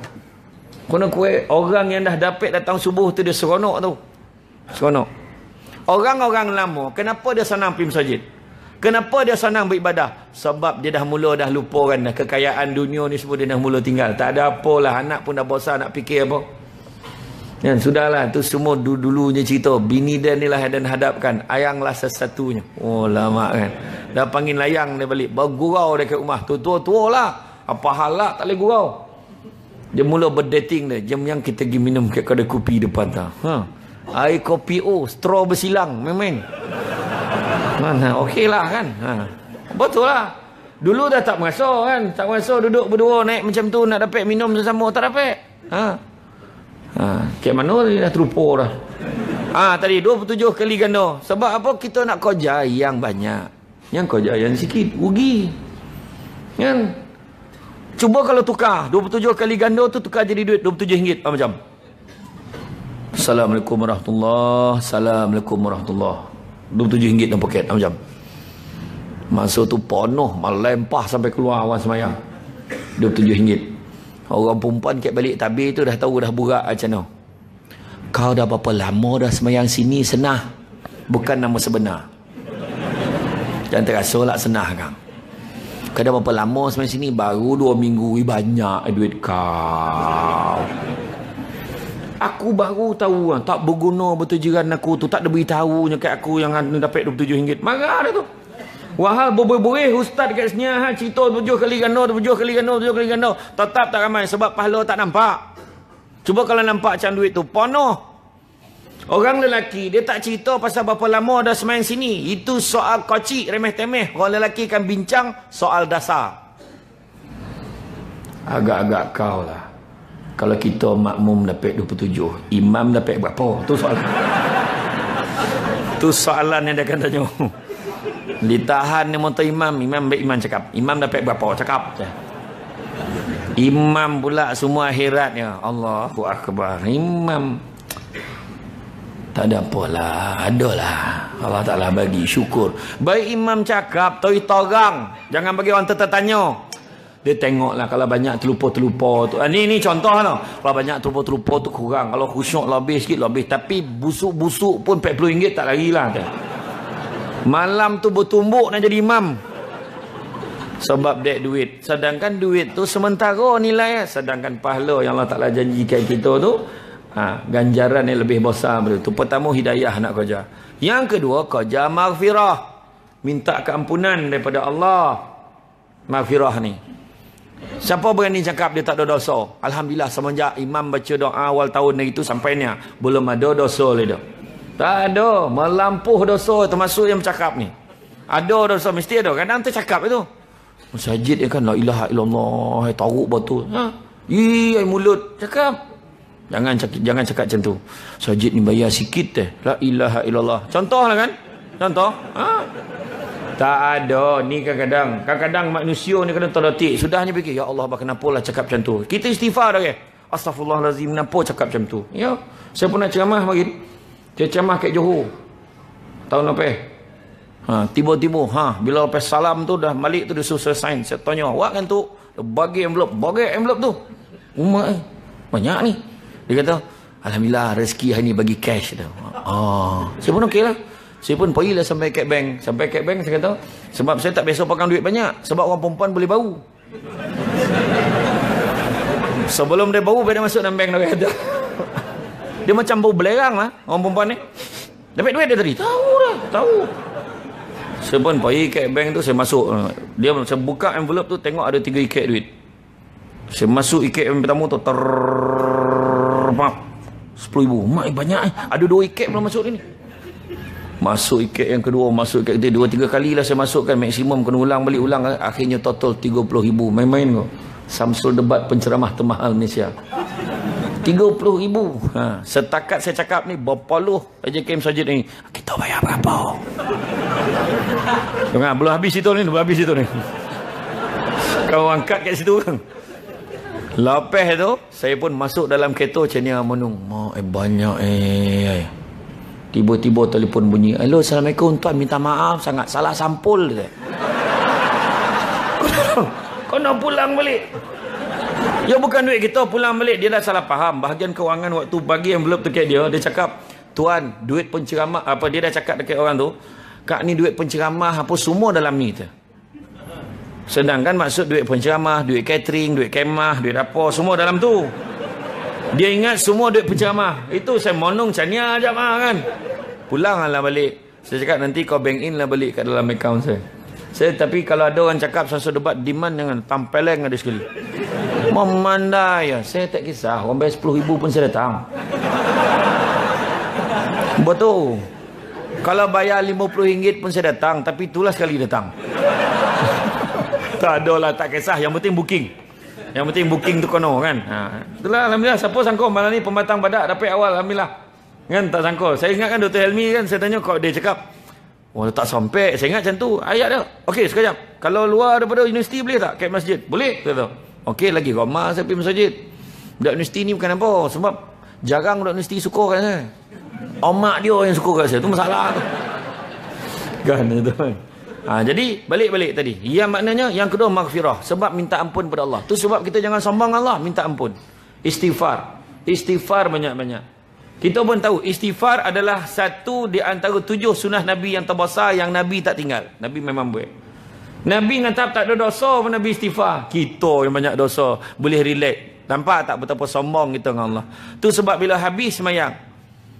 Kena kuat orang yang dah dapat datang subuh tu dia seronok tu. Seronok. Orang-orang lama, kenapa dia senang pergi masjid? Kenapa dia senang beribadah? Sebab dia dah mula dah lupa kan dah kekayaan dunia ni semua dia dah mula tinggal. Tak ada apalah, anak pun dah bosan nak fikir apa. Kan sudahlah, tu semua dulunya cerita. Bini dia ni lah dan hadapkan, ayanglah sesatunya. Oh lama kan. Dah panggil layang dia balik. Bergurau dia kat rumah. Tua-tua lah. Apa hal lah tak boleh gurau. Dia mula berdating dia. Jam yang kita pergi minum kat kedai kopi depan tu. Air kopi straw bersilang. Main-main. Okey lah kan. Betul lah. Dulu dah tak merasa kan. Tak merasa duduk berdua naik macam tu. Nak dapat minum sesama. Tak dapat. Kat mana dia dah terlupa dah. Tadi 27 kali ganda. Sebab apa? Kita nak kerja yang banyak. Yang kerja yang sikit, rugi. Kan? Cuba kalau tukar 27 kali ganda tu tukar jadi duit RM27. Macam. Assalamualaikum warahmatullahi. Assalamualaikum warahmatullahi. RM27 dalam poket. Macam. Masa tu penuh, melempah sampai keluar orang semayang. RM27. Orang perempuan kat balik tabir tu dah tahu dah burak macam mana. Kau dah berapa lama dah semayang sini senah. Bukan nama sebenar. Jangan terasa lah senah kang. Kau dah berapa lama semayang sini? Baru 2 minggu. Banyak duit kau. Aku baru tahu tak berguna betul jiran aku tu. Tak ada beritahu kat aku yang dapat RM27. Marah dah tu. Wahal boleh ustaz kat sini cerita 7 kali ganda, 7 kali ganda, 7 kali ganda. Tetap tak ramai sebab pahala tak nampak. Cuba kalau nampak macam duit tu penuh. Orang lelaki dia tak cerita pasal berapa lama dah semayang sini. Itu soal kocik remeh-temeh. Orang lelaki kan bincang soal dasar. Agak-agak kau lah. Kalau kita makmum dapat 27, imam dapat berapa? Tu soalan. Tu soalan yang dia akan tanya. Ditahan ni motor imam cakap. Imam dapat berapa? Cakap. Imam pula semua akhiratnya. Allahu Akbar. Imam. Tak ada apalah. Adalah. Allah Ta'ala bagi. Syukur. Baik imam cakap. Tahu torang. Jangan bagi orang tertanya. Dia tengoklah kalau banyak terlupa-terlupa tu. Ni contoh lah. Kalau banyak terlupa-terlupa tu kurang. Kalau khusyuk lebih sikit lebih. Tapi busuk-busuk pun RM40 tak lari lah. Malam tu bertumbuk nak jadi imam. Sebab dek duit. Sedangkan duit tu sementara nilai. Sedangkan pahala yang Allah Ta'ala janjikan kita tu. Ganjaran yang lebih besar. Tu pertama hidayah nak kerja. Yang kedua kerja maghfirah. Minta keampunan daripada Allah. Maghfirah ni. Siapa berani cakap dia tak ada dosa? Alhamdulillah semenjak imam baca doa awal tahun hari tu sampai ni belum ada dosa lagi dah. Tak ada. Melampuh dosa termasuk yang bercakap ni. Ada dosa mesti ada. Kadang tercakap itu. Masjid dia kan la ilaha illallah. Taruk batu. Ai mulut cakap. Jangan cakap macam tu. Masjid ni bayar sikit la ilaha illallah. Contoh lah kan? Contoh. Tak ada. Ni kadang-kadang manusia ni kadang terdetik. Sudah ni fikir, ya Allah, kenapalah cakap macam tu. Kita istighfar dah ke? Astaghfirullahalazim, kenapa cakap macam tu? Ya. Saya pernah ceramah bagi. Saya ceramah kat Johor. Tahun lepas. Tiba-tiba, bila lepas salam tu dah balik tu dia suruh sign. Saya tanya, awak kan tu bagi envelope tu. Umat banyak ni. Dia kata, alhamdulillah rezeki hari ni bagi cash tu. Saya pun okey lah. Saya pun pergilah sampai kat bank. Sampai kat bank saya kata, sebab saya tak biasa pegang duit banyak. Sebab orang perempuan boleh bau. Sebelum dia bau, dia masuk dalam bank dia kata. Dia macam bau belerang lah orang perempuan ni. Dapat duit dia tadi. Tahu. Saya pun pergi kat bank tu, saya masuk. Saya buka envelope tu, tengok ada 3 ikat duit. Saya masuk ikat yang pertama tu, RM10,000. Mak banyak ada 2 ikat belum masuk ni. Masuk ikat yang kedua, masuk ikat ketiga, 2-3 kali lah saya masukkan, maksimum kena ulang balik ulang. Akhirnya total RM30,000. Main-main kau. Samsul debat penceramah termahal Malaysia. RM30,000. Setakat saya cakap ni berapa lu AJK Masjid ni, kita bayar berapa? Belum habis itu ni. Kau angkat kat situ kan. Lepas tu saya pun masuk dalam kereta macam ni menung. Banyak Tiba-tiba telefon bunyi. Hello, Assalamualaikum tuan, minta maaf sangat salah sampul. Kau nak pulang balik. Ya bukan duit kita, pulang balik. Dia dah salah faham. Bahagian kewangan waktu bagi envelope dekat dia cakap, tuan, duit penceramah apa, dia dah cakap dekat orang tu, kak ni duit penceramah apa semua dalam ni tu. Sedangkan maksud duit penceramah, duit catering, duit kemah, duit apa semua dalam tu. Dia ingat semua duit penceramah. Itu saya monong cania aja kan. Pulanglah balik. Saya cakap nanti kau bank in lah balik kat dalam akaun saya. Tapi kalau ada orang cakap satu debat demand dengan tampeleng ada sekali. Memandai ya. Saya tak kisah. Orang bayar RM10,000 pun saya datang. Betul. Kalau bayar RM50 pun saya datang. Tapi itulah sekali datang. Tak adalah, tak kisah. Yang penting booking. Yang penting booking tu kono kan. Itulah alhamdulillah. Siapa sangka malam ni pembatang badak dapat awal alhamdulillah. Kan tak sangka. Saya ingat kan Dr. Helmi kan, saya tanya kok dia cakap, oh tak sampai. Saya ingat macam tu. Ayat dia. Okey, sekejap. Kalau luar daripada universiti boleh tak? Kat masjid. Boleh. Kata. Okey, lagi ramai saya pergi masjid. Budak universiti ni bukan apa. Sebab jarang budak universiti suka kat saya. Omak dia yang suka kat saya. Tu masalah tu. Kan itu kan. Jadi balik-balik tadi. Yang maknanya yang kedua maghfirah. Sebab minta ampun pada Allah. Tu sebab kita jangan sombong Allah, minta ampun. Istighfar. Istighfar banyak-banyak. Kita pun tahu istighfar adalah satu di antara 7 sunnah Nabi yang terbesar yang Nabi tak tinggal. Nabi memang buat. Nabi ngata tak ada dosa pun Nabi istighfar. Kita yang banyak dosa boleh relate. Nampak tak betapa sombong kita dengan Allah. Tu sebab bila habis semayang,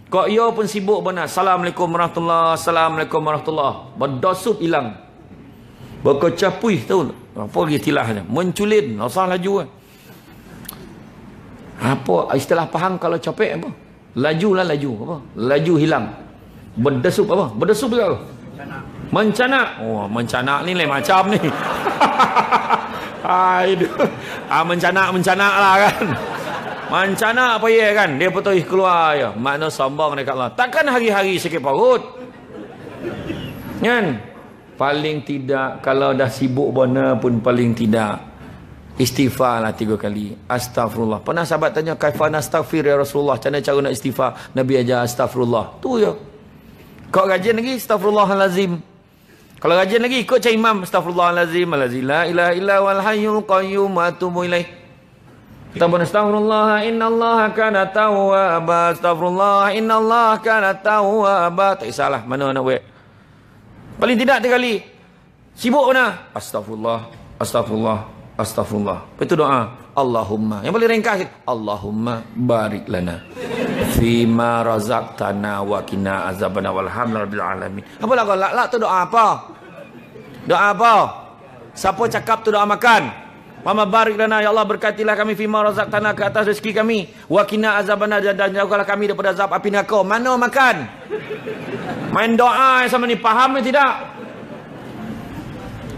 kok ia pun sibuk benar. Assalamualaikum warahmatullahi, assalamualaikum warahmatullahi. Berdosup hilang. Berkecapuih tahu. Apa lagi istilahnya? Menculin, asal laju. Apa istilah Pahang kalau copek apa? Laju lah laju. Apa? Laju hilang. Berdesup apa? Berdesup juga. Mencanak. Oh, mencanak ni lain macam ni. Mencanak lah kan. Mancana apa ya kan? Dia betul keluar ya. Makna sombong dekat Allah. Takkan hari-hari sakit perut. Kan? Paling tidak kalau dah sibuk benar pun paling tidak istighfarlah 3 kali. Astagfirullah. Pernah sahabat tanya, "Kaifa nastaghfir ya Rasulullah?" Macam mana cara nak istighfar? Nabi ajar astagfirullah. Tu je. Kau rajin lagi astagfirullahalazim. Kalau rajin lagi ikut cak imam astagfirullahalazim, allazi la ilaha illa wal hayyul qayyum wa atubu ilaih. Kita pun astagfirullah innallaha kana tawwaba, astagfirullah innallaha kana tawwaba. Tak kisahlah mana nak buat. Paling tidak 3 kali. Sibuk mana? Astagfirullah, astagfirullah, astagfirullah. Itu doa. Allahumma. Yang paling ringkas, Allahumma barik lana fima razaqtana wa qina azabana walhamdulillahil alamin. Apa lah kau lak tu doa apa? Doa apa? Siapa cakap tu doa makan? Mama barik lana, ya Allah berkatilah kami fima razaqtana, ke atas rezeki kami, wa qina azabana, dan jauhkanlah kami daripada azab api neraka. Mana makan? Main doa sama ni, faham ke tidak?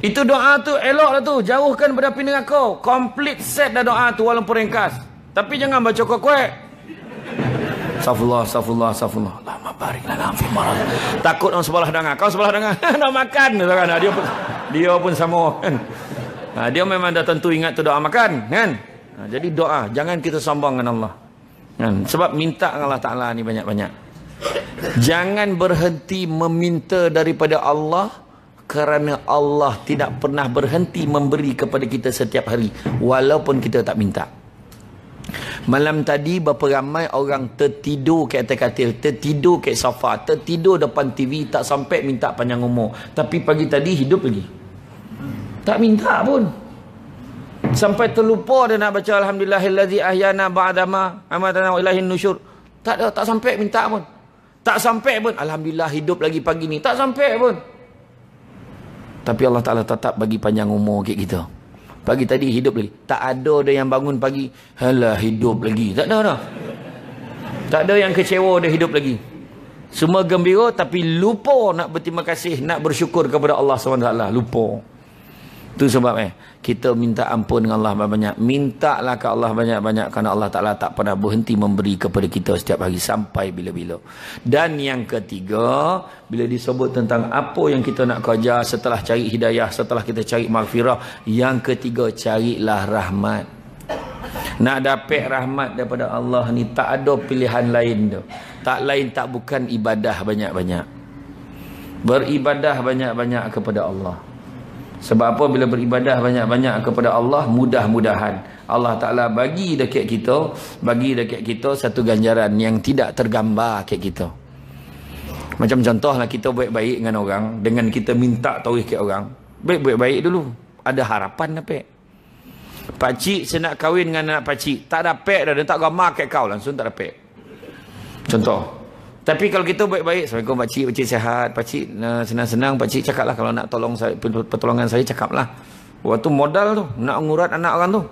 Itu doa tu eloklah tu, jauhkan daripada api neraka. Complete set dah doa tu walaupun ringkas. Tapi jangan baca kuek-kuek. Astagfirullah, astagfirullah, astagfirullah. Lama barik lana fima razaqtana. Takut orang sebelah dengar. Kau sebelah dengar nak makan kan? Dia pun sama kan. Dia memang dah tentu ingat tu doa makan kan. Jadi doa, jangan kita sombong dengan Allah kan? Sebab minta dengan Allah Ta'ala ni banyak-banyak. Jangan berhenti meminta daripada Allah, kerana Allah tidak pernah berhenti memberi kepada kita setiap hari walaupun kita tak minta. Malam tadi berapa ramai orang tertidur kat atas katil, tertidur kat sofa, tertidur depan TV, tak sampai minta panjang umur, tapi pagi tadi hidup lagi. Tak minta pun. Sampai terlupa dia nak baca alhamdulillahillazi ahyana ba'dama amatana wa ilaihin nusyur. Tak ada, tak sampai minta pun. Tak sampai pun alhamdulillah hidup lagi pagi ni. Tak sampai pun. Tapi Allah Ta'ala tetap bagi panjang umur kat kita. Pagi tadi hidup lagi. Tak ada dia yang bangun pagi, halah hidup lagi. Tak ada dah. Tak ada yang kecewa dia hidup lagi. Semua gembira tapi lupa nak berterima kasih, nak bersyukur kepada Allah SWT. Lupa. Itu sebab kita minta ampun dengan Allah banyak-banyak. Mintalah ke Allah banyak-banyak, kerana Allah Ta'ala tak pernah berhenti memberi kepada kita setiap hari sampai bila-bila. Dan yang ketiga, bila disebut tentang apa yang kita nak kerja setelah cari hidayah, setelah kita cari maghfirah, yang ketiga, carilah rahmat. Nak dapat rahmat daripada Allah ni tak ada pilihan lain tu. Tak lain tak bukan ibadah banyak-banyak. Beribadah banyak-banyak kepada Allah. Sebab apa? Bila beribadah banyak-banyak kepada Allah, mudah-mudahan Allah Ta'ala bagi dekat kita satu ganjaran yang tidak tergambar kat kita. Macam contohlah kita baik-baik dengan orang, dengan kita minta tauhid kat orang, baik-baik dulu, ada harapan dapat. Pakcik saya nak kahwin dengan anak pakcik, tak dapat dah, dia tak gambar kat kau, langsung tak dapat. Contoh. Tapi kalau kita baik-baik, Assalamualaikum pakcik, pakcik sihat, pakcik senang-senang, pakcik cakaplah kalau nak tolong saya, pertolongan saya cakaplah. Waktu modal tu, nak ngurat anak orang tu.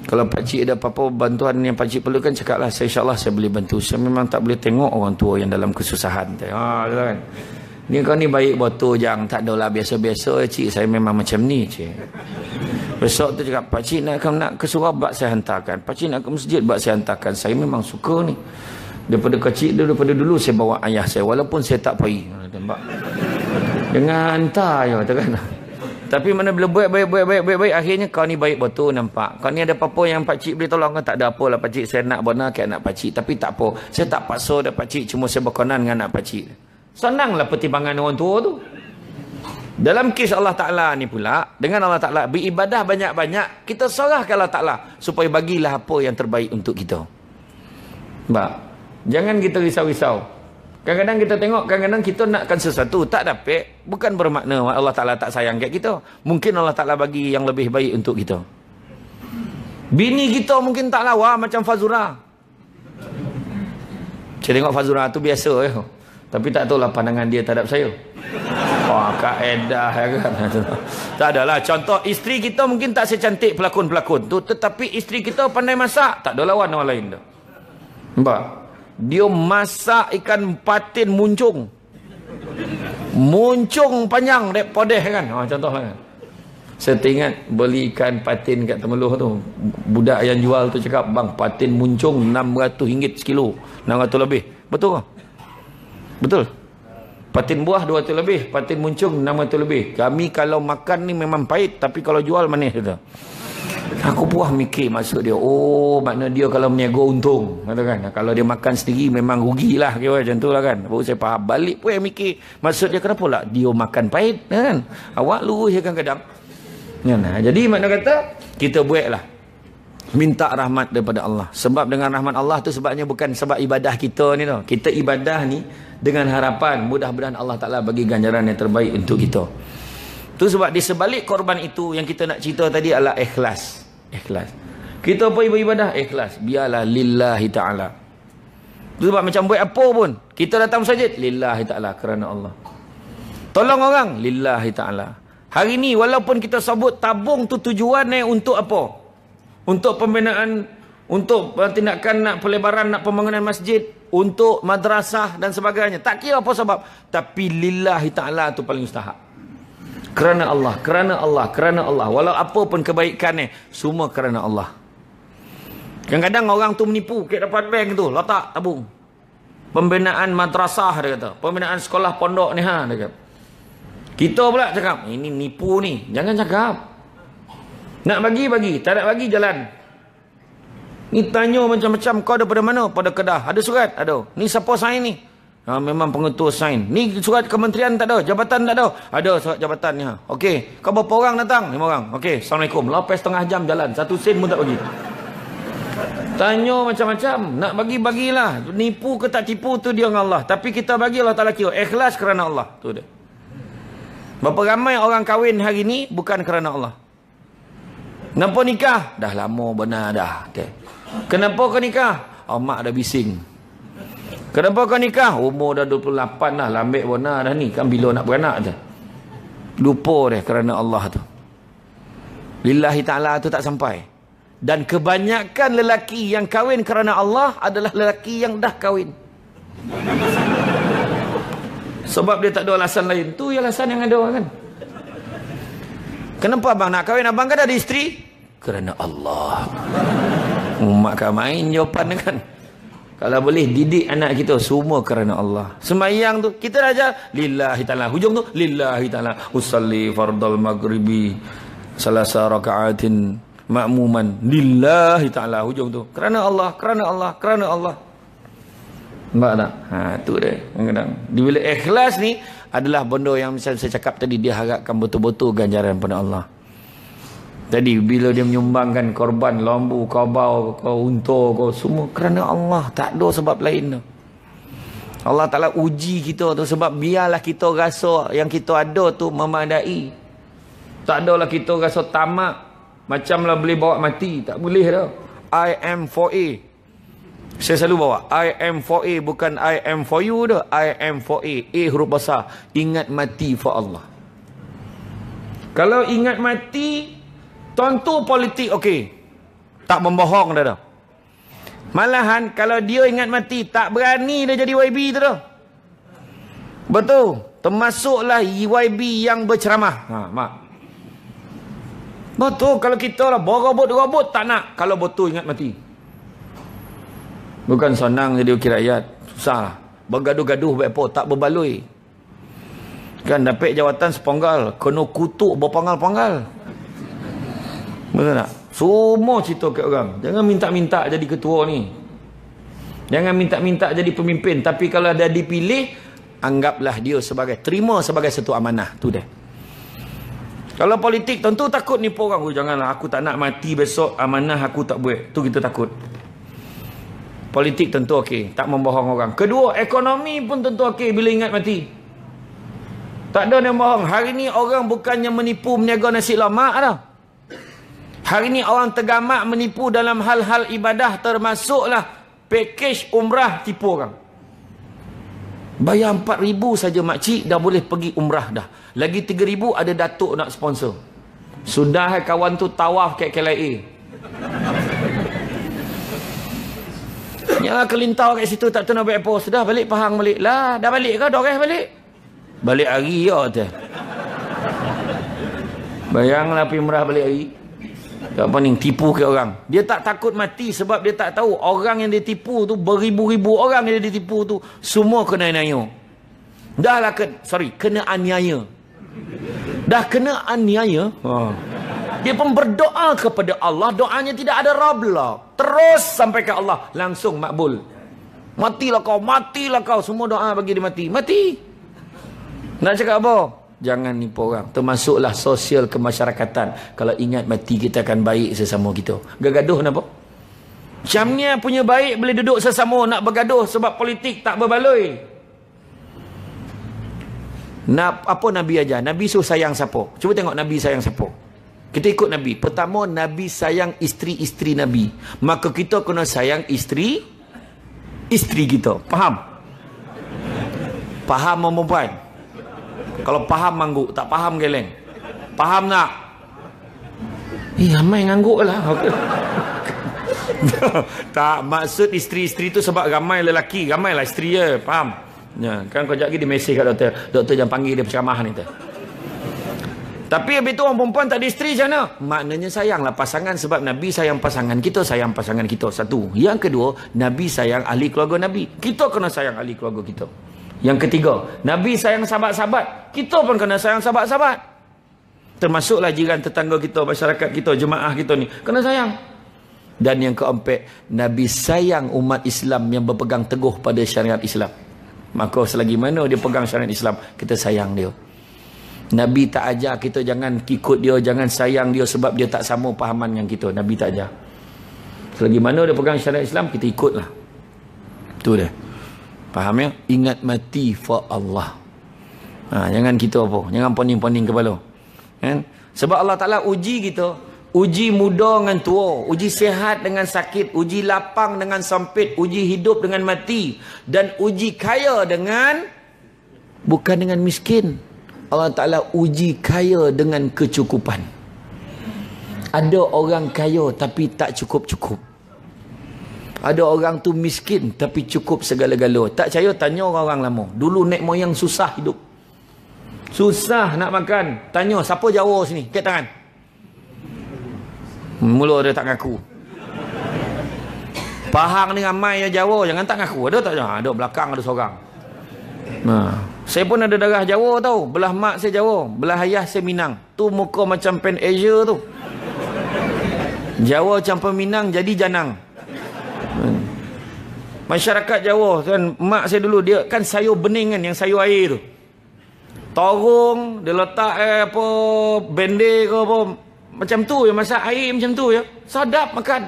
Kalau pakcik ada apa-apa bantuan yang pakcik perlukan, cakaplah, insya-Allah saya boleh bantu. Saya memang tak boleh tengok orang tua yang dalam kesusahan. Kan. Ni kau ni baik botol jang, tak adalah biasa-biasa cik, saya memang macam ni cik. Besok tu cakap, pakcik nak ke surau, bak saya hantarkan. Pakcik nak ke masjid, bak saya hantarkan. Saya memang suka ni. Daripada kecil, daripada dulu saya bawa ayah saya, walaupun saya tak pergi. Nampak? Dengan hantar je, katakan. Tapi mana bila buat baik, akhirnya kau ni baik betul, nampak. Kau ni ada apa-apa yang pakcik boleh tolong, tak ada apa lah pakcik, saya nak benar ke anak pakcik. Tapi tak apa, saya tak paksa dah pakcik, cuma saya berkenan dengan anak pakcik. Senanglah pertimbangan orang tua tu. Dalam kes Allah Ta'ala ni pula, dengan Allah Ta'ala beribadah banyak-banyak, kita serahkan Allah Ta'ala supaya bagilah apa yang terbaik untuk kita. Nampak? Jangan kita risau-risau. Kadang-kadang kita tengok, kadang-kadang kita nakkan sesuatu, tak dapat, bukan bermakna Allah Ta'ala tak sayang kat kita. Mungkin Allah Ta'ala bagi yang lebih baik untuk kita. Bini kita mungkin tak lawa macam Fazura. Saya tengok Fazura tu biasa ya. Tapi tak tahulah pandangan dia terhadap saya. Wah, kaedah kan. Tak adalah. Contoh, isteri kita mungkin tak secantik pelakon-pelakon tu, tetapi isteri kita pandai masak. Tak ada lawan orang lain dah. Nampak? Dia masak ikan patin muncung. Muncung panjang dek podeh kan. Contoh kan. Saya teringat beli ikan patin kat Temeloh tu. Budak yang jual tu cakap, bang, patin muncung RM600 sekilo. 600 lebih. Betul ke? Betul. Patin buah 200 lebih, patin muncung 600 lebih. Kami kalau makan ni memang pahit, tapi kalau jual manis tu. Aku puas mikir maksud dia. Oh, makna dia kalau meniaga untung, katakan. Kalau dia makan sendiri memang rugilah, kira macam tu lah kan. Baru saya faham. Balik pun yang mikir, maksud dia kenapa lah dia makan pahit, kan? Awak lurus je kadang-kadang. Nah, jadi makna kata kita buatlah minta rahmat daripada Allah. Sebab dengan rahmat Allah tu sebabnya bukan sebab ibadah kita ni tau. Kita ibadah ni dengan harapan mudah-mudahan Allah Ta'ala bagi ganjaran yang terbaik untuk kita. Tu sebab di sebalik korban itu yang kita nak cerita tadi adalah ikhlas. Ikhlas. Kita apa beribadah? Ikhlas. Biarlah lillahi ta'ala. Tu sebab macam buat apa pun, kita datang masjid lillahi ta'ala, kerana Allah. Tolong orang lillahi ta'ala. Hari ni walaupun kita sebut tabung tu tujuannya untuk apa? Untuk pembinaan, untuk tindakan nak pelebaran, nak pembangunan masjid, untuk madrasah dan sebagainya. Tak kira apa sebab, tapi lillahi ta'ala tu paling mustahak. Kerana Allah, kerana Allah, kerana Allah. Walau apa pun kebaikannya, semua kerana Allah. Kadang-kadang orang tu menipu, kat depan bank tu, letak tabung. Pembinaan madrasah, dia kata. Pembinaan sekolah pondok ni, dia kata. Kita pula cakap, ini nipu ni. Jangan cakap. Nak bagi, tak nak bagi, jalan. Ni tanya macam-macam, kau daripada mana? Pada Kedah. Ada surat? Ada. Ni siapa sign ni? Memang pengetua sign. Ni surat kementerian tak ada? Jabatan tak ada? Ada surat jabatan ni. Okey. Kau berapa orang datang? 5 orang. Okey. Assalamualaikum. Lepas setengah jam jalan. 1 sen pun tak bagi. Tanya macam-macam. Nak bagi-bagilah. Nipu ke tak tipu tu dia dengan Allah. Tapi kita bagi Allah Ta'ala kira. Ikhlas kerana Allah. Tu dia. Berapa ramai orang kahwin hari ni bukan kerana Allah. Kenapa nikah? Dah lama benar dah. Kenapa kau nikah? Mak dah bising. Kenapa kau nikah? Umur dah 28 dah. Lambik benar dah ni. Kan bila nak beranak je. Lupa dia kerana Allah tu. Lillahi ta'ala tu tak sampai. Dan kebanyakan lelaki yang kahwin kerana Allah adalah lelaki yang dah kahwin. Sebab dia tak ada alasan lain. Tu alasan yang ada kan. Kenapa abang nak kahwin? Abang kan ada isteri? Kerana Allah. Mak kan main jawapan kan. Kalau boleh didik anak kita semua kerana Allah. Sembahyang tu kita aja lillahi ta'ala. Hujung tu lillahi ta'ala. Usalli fardal maghribi salasa raka'atin ma'muman lillahi ta'ala. Hujung tu kerana Allah, kerana Allah, kerana Allah. Nampak tak? Tu dia. Kadang-kadang bila ikhlas ni adalah benda yang misalnya saya cakap tadi, dia harapkan betul-betul ganjaran pada Allah. Tadi bila dia menyumbangkan korban lembu, kabau, unta, semua kerana Allah, tak ada sebab lain tu. Allah Ta'ala uji kita tu sebab biarlah kita rasa yang kita ada tu memadai. Tak adalah kita rasa tamak macamlah boleh bawa mati, tak boleh dah. I am for A. Saya selalu bawa I am for A, bukan I am for you dah. I am for A. A huruf besar. Ingat mati for Allah. Kalau ingat mati, tentu politik okey. Tak membohong dah. Malahan kalau dia ingat mati, tak berani dia jadi YB tu dah. Betul. Termasuklah YB yang berceramah. Mak. Betul, kalau kita lah berobot-robot tak nak. Kalau betul ingat mati. Bukan senang jadi wakil rakyat. Susah lah. Bergaduh-gaduh baik apa, tak berbaloi. Kan dapat jawatan seponggal, kena kutuk berpanggal-panggal. Betul tak? Semua cerita ke orang. Jangan minta-minta jadi ketua ni. Jangan minta-minta jadi pemimpin. Tapi kalau dah dipilih, anggaplah dia sebagai, terima sebagai satu amanah. Tu dia. Kalau politik tentu takut nipu orang. Oh, janganlah, aku tak nak mati besok, amanah aku tak buat. Tu kita takut. Politik tentu okey, tak membohong orang. Kedua, ekonomi pun tentu okey bila ingat mati. Tak ada yang bohong. Hari ni orang bukannya menipu meniaga nasi lemak dah. Hari ni orang tergamak menipu dalam hal-hal ibadah, termasuklah pakej umrah tipu orang. Bayar 4,000 saja makcik dah boleh pergi umrah dah. Lagi 3,000 ada datuk nak sponsor. Sudah kawan tu tawaf kat KLIA. Ya kelintau kat situ tak tahu nak buat apa. Sudah balik Pahang balik. Lah dah balik ke? Doreh balik. Balik hari ya tu. Bayanglah pergi umrah balik hari. Tak pening tipu ke orang. Dia tak takut mati sebab dia tak tahu orang yang dia tipu tu, beribu-ribu orang yang dia tipu tu semua kena aniaya. Dah lah kena aniaya. Dah kena aniaya. Dia pun berdoa kepada Allah, doanya tidak ada rabla. Terus sampai ke Allah, langsung makbul. Matilah kau, semua doa bagi dia mati. Mati. Nak cakap apa? Jangan nipu orang. Termasuklah sosial kemasyarakatan. Kalau ingat mati kita akan baik sesama kita. Gaduh kenapa? Macam ni punya baik boleh duduk sesama, nak bergaduh sebab politik tak berbaloi. Apa Nabi ajar? Nabi suruh sayang siapa? Cuba tengok Nabi sayang siapa. Kita ikut Nabi. Pertama, Nabi sayang isteri-isteri Nabi. Maka kita kena sayang isteri kita. Faham? Faham perempuan? Kalau faham mangguk, tak faham geleng. Faham tak? Ramai ngangguk lah. Tak, maksud isteri-isteri tu sebab ramai lelaki, ramai lah isteri je. Faham? Ya, kan kau sekejap lagi dia mesej kat doktor. Doktor jangan panggil dia penceramah ni tu. Tapi habis tu orang perempuan tak ada isteri macam mana? Maknanya sayanglah pasangan sebab Nabi sayang pasangan kita, sayang pasangan kita. Satu. Yang kedua, Nabi sayang ahli keluarga Nabi. Kita kena sayang ahli keluarga kita. Yang ketiga, Nabi sayang sahabat-sahabat. Kita pun kena sayang sahabat-sahabat. Termasuklah jiran tetangga kita, masyarakat kita, jemaah kita ni. Kena sayang. Dan yang keempat, Nabi sayang umat Islam yang berpegang teguh pada syariat Islam. Maka selagi mana dia pegang syariat Islam, kita sayang dia. Nabi tak ajar kita jangan ikut dia, jangan sayang dia sebab dia tak sama pahaman dengan kita. Nabi tak ajar. Selagi mana dia pegang syariat Islam, kita ikutlah. Itu dia. Faham ya? Ingat mati for Allah. Jangan kita apa? Jangan poning-poning kepala. Kan? Sebab Allah Ta'ala uji kita. Uji muda dengan tua. Uji sihat dengan sakit. Uji lapang dengan sempit. Uji hidup dengan mati. Dan uji kaya dengan, bukan dengan miskin. Allah Ta'ala uji kaya dengan kecukupan. Ada orang kaya tapi tak cukup-cukup. Ada orang tu miskin tapi cukup segala-gala. Tak percaya tanya orang-orang lama. Dulu nek moyang susah hidup. Susah nak makan. Tanya siapa Jawa sini? Angkat tangan. Mula dia tak ngaku. Pahang ni ramai ya Jawa. Jangan tak ngaku. Ada tak? Ada belakang ada seorang. Saya pun ada darah Jawa tau. Belah mak saya Jawa, belah ayah saya Minang. Tu muka macam Pan Asia tu. Jawa campur Minang jadi janang. Masyarakat Jawa kan, mak saya dulu dia kan sayur bening kan, yang sayur air tu. Torong dia letak apa bende ke apa macam tu ya, masak air macam tu ya. Sedap makan.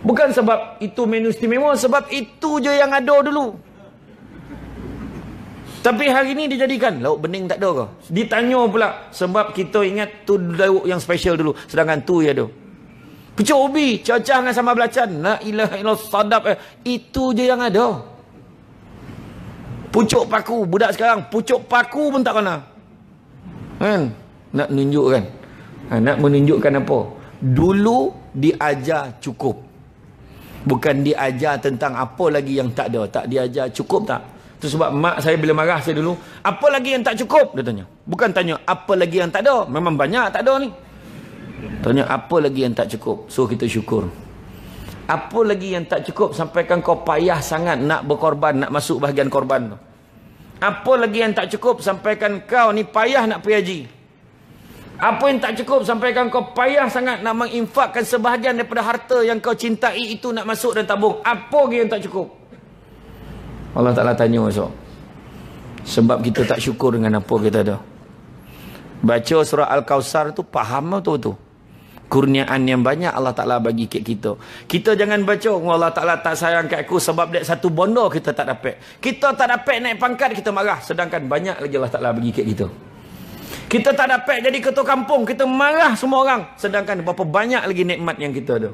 Bukan sebab itu menu istimewa, sebab itu je yang ada dulu. Tapi hari ni dijadikan lauk bening tak ada ke? Ditanya pula sebab kita ingat tu lauk yang special dulu, sedangkan tu ya ada. Pucuk ubi, cacah dengan sambal belacan. La ilaha illallah, sadap. Itu je yang ada. Pucuk paku, budak sekarang pucuk paku pun tak kena. Kan? Nak menunjukkan. Nak menunjukkan apa? Dulu diajar cukup. Bukan diajar tentang apa lagi yang tak ada. Tak diajar cukup tak? Itu sebab mak saya bila marah saya dulu, apa lagi yang tak cukup? Dia tanya. Bukan tanya apa lagi yang tak ada. Memang banyak tak ada ni. Tanya apa lagi yang tak cukup. So kita syukur. Apa lagi yang tak cukup sampaikan kau payah sangat nak berkorban, nak masuk bahagian korban tu? Apa lagi yang tak cukup sampaikan kau ni payah nak pergi haji? Apa yang tak cukup sampaikan kau payah sangat nak menginfakkan sebahagian daripada harta yang kau cintai itu nak masuk dan tabung? Apa lagi yang tak cukup? Allah Ta'ala tanya esok. Sebab kita tak syukur dengan apa kita ada. Baca surah Al-Kawthar tu faham betul-betul. Kurniaan yang banyak Allah Ta'ala bagi kat kita. Kita jangan baca Allah Ta'ala tak sayang kat aku sebab dia satu bondo kita tak dapat. Kita tak dapat naik pangkat kita marah. Sedangkan banyak lagi Allah Ta'ala bagi kat kita. Kita tak dapat jadi ketua kampung, kita marah semua orang. Sedangkan berapa banyak lagi nikmat yang kita ada.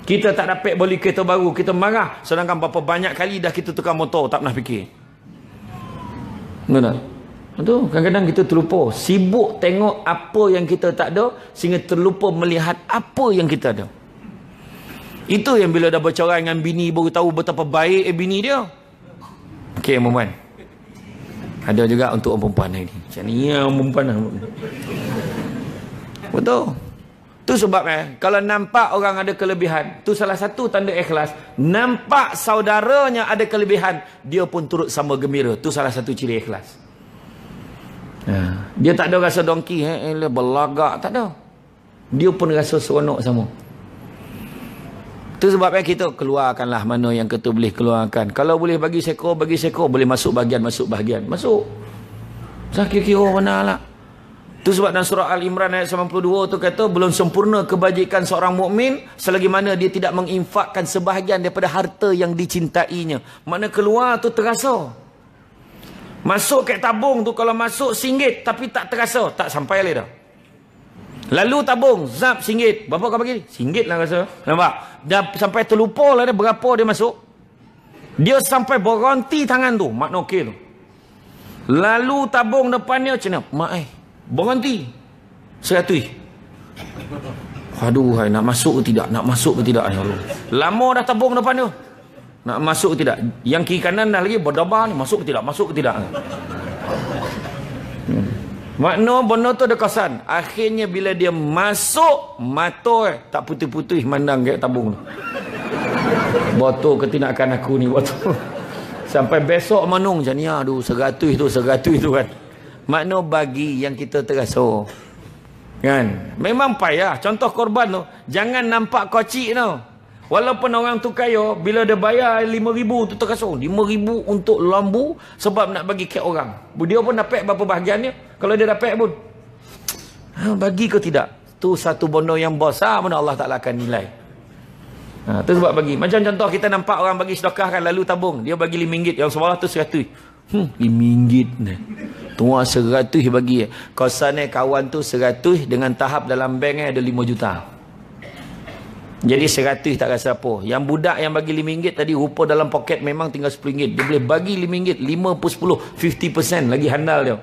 Kita tak dapat beli kereta baru, kita marah. Sedangkan berapa banyak kali dah kita tukar motor, tak pernah fikir. Betul? Betul? Kadang-kadang kita terlupa. Sibuk tengok apa yang kita tak ada, sehingga terlupa melihat apa yang kita ada. Itu yang bila dah bercerai dengan bini, baru tahu betapa baik bini dia. Okey, perempuan. Ada juga untuk orang perempuan ini. Macam ni ya, orang perempuan lah. Betul. Tu sebab kalau nampak orang ada kelebihan, tu salah satu tanda ikhlas. Nampak saudaranya ada kelebihan, dia pun turut sama gembira. Tu salah satu ciri ikhlas. Dia tak ada rasa dongki, berlagak, tak ada. Dia pun rasa seronok sama. Tu sebabnya kita keluarkanlah mana yang kita boleh keluarkan. Kalau boleh bagi sekor, boleh masuk bahagian, masuk. Saya kira-kira mana lah. Tu sebab dalam surah Al-Imran ayat 92 tu kata, belum sempurna kebajikan seorang mukmin selagi mana dia tidak menginfakkan sebahagian daripada harta yang dicintainya. Mana keluar tu terasa. Masuk kat tabung tu, kalau masuk RM1 tapi tak terasa, tak sampai lagi dah. Lalu tabung, zap RM1. Berapa kau bagi? RM1 lah rasa. Nampak? Dah sampai terlupa lah dia berapa dia masuk. Dia sampai berhenti tangan tu, makna okey tu. Lalu tabung depan dia macam mana? Berhenti. 100. Aduh, nak masuk ke tidak? Nak masuk ke tidak? Ya Allah. Lama dah tabung depan dia. Nak masuk ke tidak? Yang kiri kanan dah lagi berdebar ni. Masuk ke tidak? Masuk ke tidak? Makna benda tu ada kesan. Akhirnya bila dia masuk, mata tak putih-putih mandang kat tabung tu. Betul ke tindakan aku ni? Betul. Sampai besok menung macam ni. Aduh, 100 tu kan. Makna bagi yang kita terasa. Kan? Memang payah. Contoh korban tu. Jangan nampak kocik tu. Walaupun orang tu kaya, bila dia bayar 5,000 tu terasa. 5,000 untuk lambu sebab nak bagi kat orang. Dia pun dapat berapa bahagiannya. Kalau dia dapat pun. Bagi ke tidak? Tu satu benda yang besar mana Allah Ta'ala akan nilai. Tu sebab bagi. Macam contoh kita nampak orang bagi sedekah kan, lalu tabung. Dia bagi RM5. Yang sebelah tu 100. RM5 ni. Tuan 100 bagi. Kosan kawan tu 100 dengan tahap dalam bank ada 5 juta. Jadi 100 tak rasa apa. Yang budak yang bagi RM5 tadi rupa dalam poket memang tinggal RM10. Dia boleh bagi RM5 5 per 10, 50% lagi handal dia.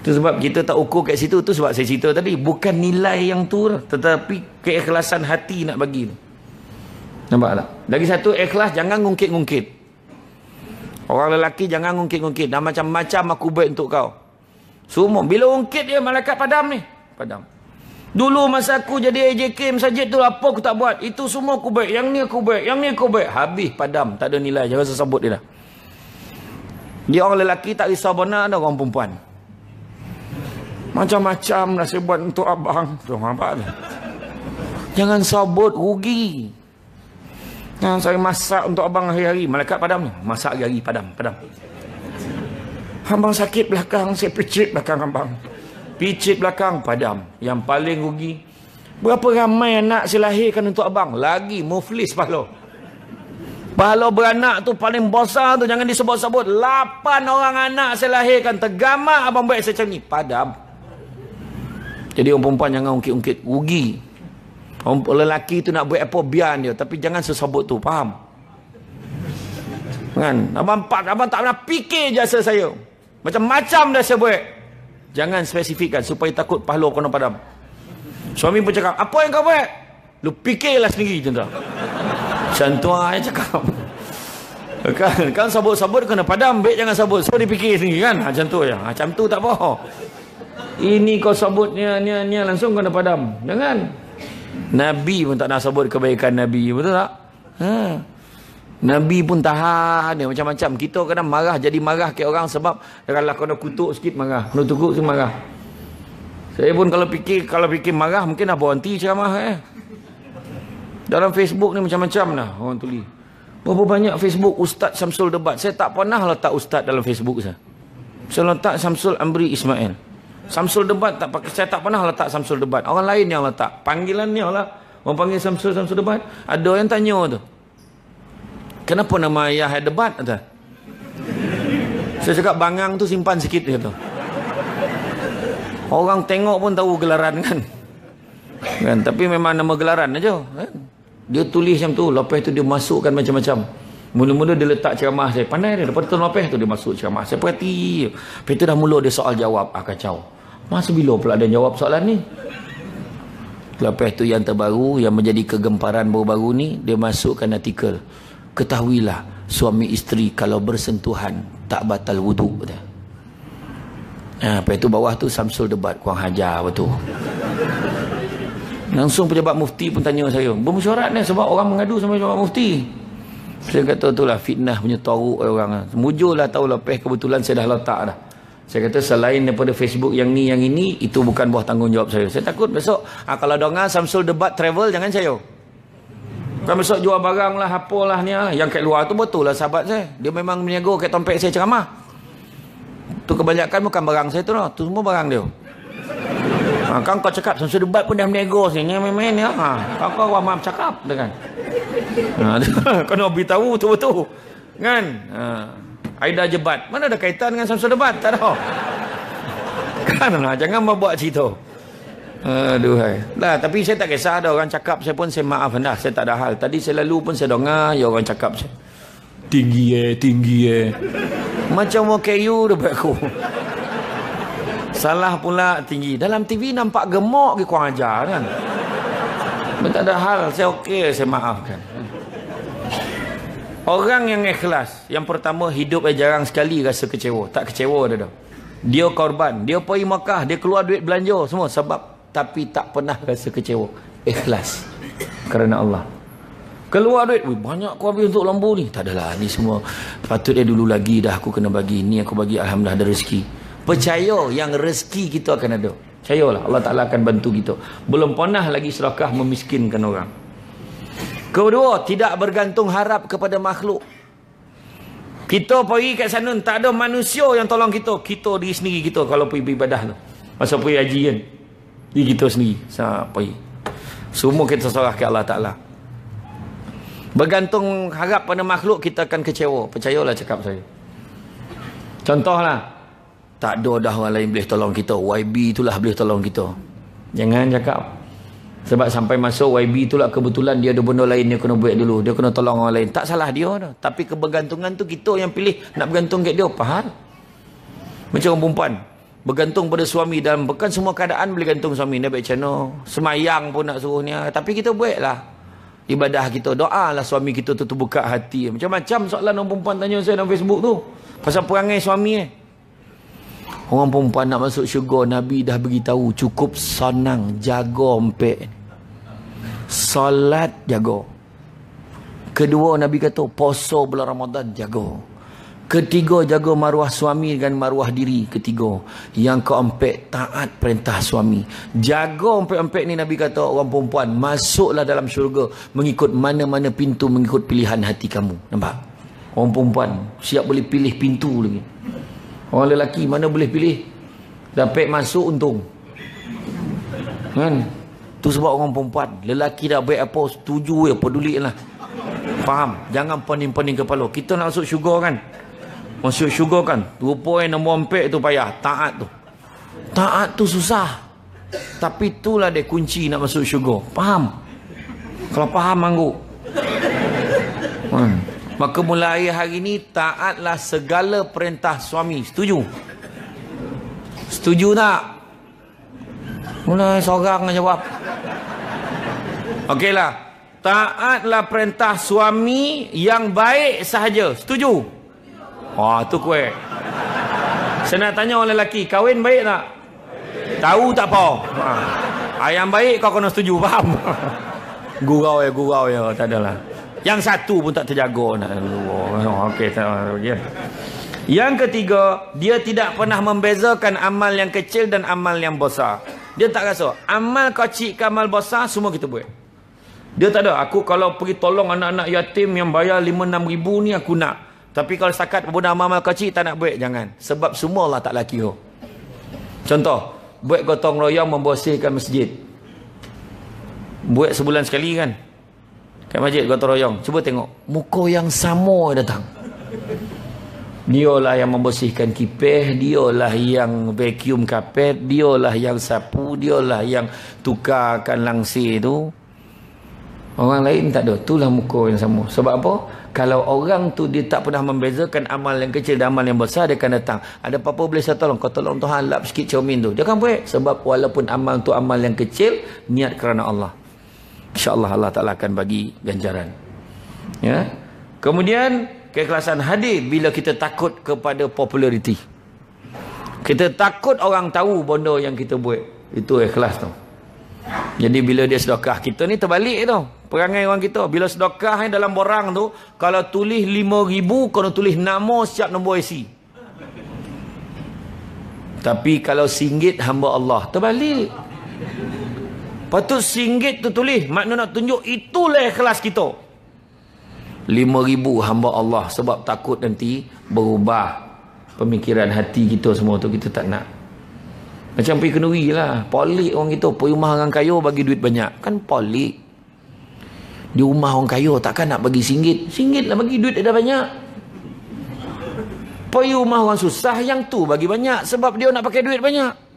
Itu sebab kita tak ukur kat situ. Tu sebab saya cerita tadi, bukan nilai yang tu, tetapi keikhlasan hati nak bagi. Nampak tak? Lagi satu, ikhlas jangan ngungkit-ngungkit. Orang lelaki jangan ngungkit-ngungkit. Dah macam-macam aku baik untuk kau. Semua. Bila ungkit dia, malaikat padam ni. Padam. Dulu masa aku jadi AJK masjid tu, apa aku tak buat. Itu semua aku baik. Yang ni aku baik. Yang ni aku baik. Habis padam. Tak ada nilai. Jangan sesabut dia dah. Dia orang lelaki tak risau benar, ada orang perempuan. Macam-macam dah saya buat untuk abang. Tu apa tu? Jangan sabut, rugi. Saya masak untuk abang hari-hari. Malaikat padam ni. Masak hari-hari, padam. Abang sakit belakang, saya picit belakang abang. Picit belakang, padam. Yang paling rugi, berapa ramai anak saya lahirkan untuk abang. Lagi muflis pahala. Pahala beranak tu paling besar tu, jangan disebut-sebut. 8 orang anak saya lahirkan. Tergamak abang baik saya macam ni. Padam. Jadi orang perempuan jangan ungkit-ungkit. Rugi. Orang lelaki tu nak buat apa, biar dia. Tapi jangan sesabut tu. Faham? Kan? Abang tak pernah fikir jasa saya. Macam-macam dah saya buat. Jangan spesifikkan supaya takut pahala kena padam. Suami pun cakap, apa yang kau buat? Lu fikirlah sendiri macam tu. Macam tu saya cakap. Kan sabut-sabut kena padam, baik jangan sabut. So dia fikir sendiri kan. Macam tu je. Macam tu tak apa. Ini kau sabut ni langsung kena padam. Jangan. Nabi pun tak nak sebut kebaikan Nabi. Betul tak? Nabi pun tahan dia macam-macam. Kita kadang marah, jadi marah ke orang sebab kalau kena kutuk sikit marah. Kena tukuk sikit marah. Saya pun kalau fikir marah mungkin dah berhenti ceramah Dalam Facebook ni macam-macam dah orang tulis. Berapa banyak Facebook Ustaz Samsul debat. Saya tak pernah letak Ustaz dalam Facebook saya. Saya letak Samsul Amri Ismail. Samsul debat tak pakai, saya tak pernah letak Samsul debat. Orang lain yang letak. Panggilannya lah. Orang panggil Samsul debat. Ada yang tanya tu. Kenapa nama ayah debat? Kata. Saya cakap bangang tu simpan sikit kata. Orang tengok pun tahu gelaran kan. Tapi memang nama gelaran aja kan. Dia tulis macam tu. Lepas tu dia masukkan macam-macam. Mula-mula dia letak ceramah saya. Pandai dia. Lepas tu lepas tu dia masuk ceramah. Saya perhati. Lepas tu dah mula dia soal jawab. Kacau. Masa bila pula dia jawab soalan ni? Lepas tu yang terbaru, yang menjadi kegemparan baru-baru ni, dia masukkan artikel. Ketahuilah, suami isteri kalau bersentuhan tak batal wuduk. Lepas tu bawah tu Samsul debat. Kurang hajar betul. Langsung pejabat mufti pun tanya saya. Bermesyuarat ni sebab orang mengadu sama pejabat mufti. Saya kata itulah fitnah punya teruk orang. Mujurlah tahu lepas kebetulan saya dah letak dah. Saya kata selain daripada Facebook yang ni yang ini, itu bukan buah tanggungjawab saya. Saya takut besok kalau dengar Samsul debat travel jangan saya. Kan besok jual barang lah, apalah ni lah. Yang kat luar tu betul lah sahabat saya. Dia memang menego kat tompek saya ceramah. Tu kebanyakan bukan barang saya tu lah. Tu semua barang dia. Kan kau cakap Samsul debat pun dah menego sini. Main-main ya. Kau maaf cakap dia kan. Kau nak beritahu betul-betul. Kan? Aida jebat. Mana ada kaitan dengan Samsul debat? Tak ada. Kan? Jangan membuat cerita. Aduh hai. Lah, tapi saya tak kisah ada orang cakap saya pun saya maaf dah. Saya tak ada hal. Tadi saya lalu pun saya dengar ya orang cakap saya. Tinggi. Macam OKU debat aku. Salah pula tinggi. Dalam TV nampak gemuk ke kurang ajar kan. Tak ada hal. Saya okey, saya maafkan. Orang yang ikhlas, yang pertama hidup jarang sekali rasa kecewa. Tak kecewa dia dah. Dia korban, dia pergi Makkah, dia keluar duit belanja semua sebab, tapi tak pernah rasa kecewa. Ikhlas kerana Allah. Keluar duit, banyak aku habis untuk lembu ni. Tak adalah, ni semua patutnya dulu lagi dah aku kena bagi. Ni aku bagi, alhamdulillah ada rezeki. Percaya yang rezeki kita akan ada. Percayalah Allah Ta'ala akan bantu kita. Belum pernah lagi sedekah memiskinkan orang. Kedua, tidak bergantung harap kepada makhluk. Kita pergi kat sana, tak ada manusia yang tolong kita. Kita diri sendiri kita kalau pergi beribadah tu. Masa pergi haji kan. Diri kita sendiri. Pergi. Semua kita serah ke Allah Ta'ala. Bergantung harap pada makhluk, kita akan kecewa. Percayalah cakap saya. Contohlah. Tak ada dah orang lain boleh tolong kita. YB itulah boleh tolong kita. Jangan cakap. Sebab sampai masuk YB itulah kebetulan dia ada benda lain dia kena buat dulu. Dia kena tolong orang lain. Tak salah dia dah. Tapi kebergantungan tu kita yang pilih nak bergantung kat dia. Faham? Macam orang perempuan. Bergantung pada suami. Dan bukan semua keadaan boleh gantung suami. Dia baik channel. Semayang pun nak suruh ni. Tapi kita buatlah. Ibadah kita. Doa lah suami kita tu buka hati. Macam-macam soalan orang perempuan tanya saya dalam Facebook tu. Pasal perangai suami Orang perempuan nak masuk syurga, Nabi dah beritahu cukup senang jaga empek. Salat jaga. Kedua Nabi kata puasa bulan Ramadan jaga. Ketiga jaga maruah suami dengan maruah diri. Ketiga. Yang keempat taat perintah suami. Jaga empek-empek ni Nabi kata orang perempuan masuklah dalam syurga mengikut mana-mana pintu, mengikut pilihan hati kamu. Nampak? Orang perempuan siap boleh pilih pintu lagi. Orang lelaki mana boleh pilih. Dapat masuk untung. Kan? Tu sebab orang perempuan. Lelaki dah baik apa, setuju ya, peduli lah. Faham? Jangan pening-pening kepala. Kita nak masuk syurga kan? Masuk syurga kan? 2 poin nombor 4 tu payah. Taat tu. Taat tu susah. Tapi itulah dia kunci nak masuk syurga. Faham? Kalau faham manggu. Maka mulai hari ini taatlah segala perintah suami. Setuju? Setuju tak? Mulai seorang jawab. Okeylah. Taatlah perintah suami yang baik sahaja. Setuju? Wah, tu kuat. Saya nak tanya orang lelaki, kahwin baik tak? Tahu tak apa? Yang baik kau kena setuju, faham? Gurau ya, tak adalah. Yang satu pun tak terjaga nak. Okey, ya. Yang ketiga, dia tidak pernah membezakan amal yang kecil dan amal yang besar. Dia tak rasa amal kecil ke amal besar semua kita buat. Dia tak ada, aku kalau pergi tolong anak-anak yatim yang bayar 5-6 ribu ni aku nak. Tapi kalau setakat benda amal kecil tak nak buat, jangan. Sebab semua Allah tak laki. Contoh, buat gotong royong membersihkan masjid. Buat sebulan sekali kan. Kat masjid gotong royong. Cuba tengok. Muka yang sama datang. Dialah yang membersihkan kipas. Dialah yang vacuum kapet. Dialah yang sapu. Dialah yang tukarkan langsir tu. Orang lain tak ada. Itulah muka yang sama. Sebab apa? Kalau orang tu dia tak pernah membezakan amal yang kecil dan amal yang besar, dia akan datang. Ada apa-apa boleh saya tolong? Kau tolong Tuhan lap sikit cermin tu. Dia akan buat. Sebab walaupun amal tu amal yang kecil, niat kerana Allah. InsyaAllah Allah Ta'ala akan bagi ganjaran. Ya. Kemudian keikhlasan hadir bila kita takut kepada populariti. Kita takut orang tahu benda yang kita buat. Itu ikhlas tu. Jadi bila dia sedekah, kita ni terbalik tu. Perangai orang kita. Bila sedekah dalam borang tu, kalau tulis 5,000, kena tulis nama siap nombor IC. Tapi kalau RM1 hamba Allah, terbalik. Patut RM1 tu tulis, makna nak tunjuk itulah ikhlas kita. 5,000 hamba Allah, sebab takut nanti berubah pemikiran hati kita semua tu, kita tak nak. Macam pergi kenduri lah, polik orang kita, pergi rumah orang kaya bagi duit banyak, kan polik. Di rumah orang kaya takkan nak bagi RM1, RM1 lah bagi duit ada banyak. Pergi rumah orang susah, yang tu bagi banyak, sebab dia nak pakai duit banyak.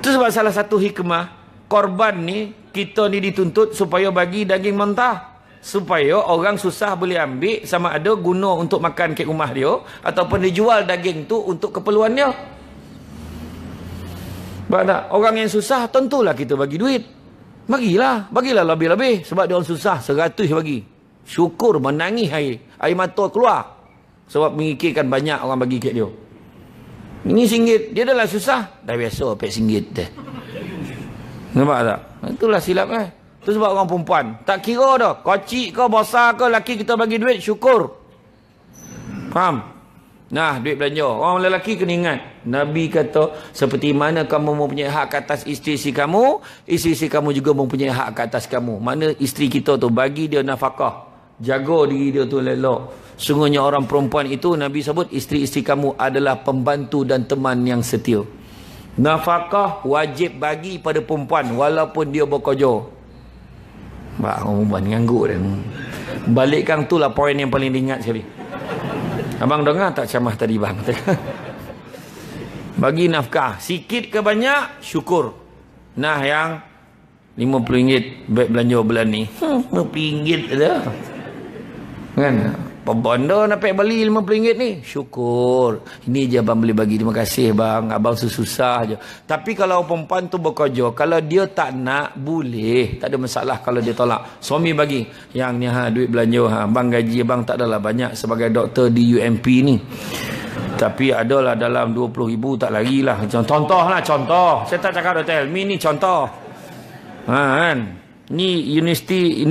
Itu sebab salah satu hikmah korban ni, kita ni dituntut supaya bagi daging mentah, supaya orang susah boleh ambil, sama ada guna untuk makan kat rumah dia ataupun dijual daging tu untuk keperluan dia. Sebab orang yang susah tentulah kita bagi duit. Bagilah lebih-lebih, sebab dia orang susah 100 bagi. Syukur menangis air mata keluar sebab memikirkan banyak orang bagi kat dia. Ini RM1, dia dah lah susah, dah biasa pakai RM1 dah. Nampak tak? Itulah silap Itu sebab orang perempuan tak kira dah, kecil ke besar ke, lelaki kita bagi duit syukur. Faham? Nah, duit belanja. Orang lelaki kena ingat, Nabi kata seperti mana kamu mempunyai hak ke atas isteri kamu, isteri kamu juga mempunyai hak ke atas kamu. Mana isteri kita tu bagi dia nafkah, jaga diri dia tu elok. Sungguhnya orang perempuan itu, Nabi sebut, isteri-isteri kamu adalah pembantu dan teman yang setia. Nafkah wajib bagi pada perempuan walaupun dia bekerja. Orang perempuan nganggur dah. Balikkan tu lah poin yang paling diingat sekali. Abang dengar tak ceramah tadi bang? Bagi nafkah, sikit ke banyak, syukur. Nah yang RM50 baik belanja bulan ni, RM50 dah. Kan? Pembanda dapat beli RM50 ni, syukur. Ini je abang boleh bagi, terima kasih bang, abang susah je. Tapi kalau perempuan tu bekerja, kalau dia tak nak, boleh, tak ada masalah kalau dia tolak. Suami bagi, yang ni duit belanja abang, gaji abang tak adalah banyak sebagai doktor di UMP ni, tapi adalah dalam 20,000 tak lagi lah. Contoh lah, contoh. Saya tak cakap hotel, ni contoh. Kan? Ni University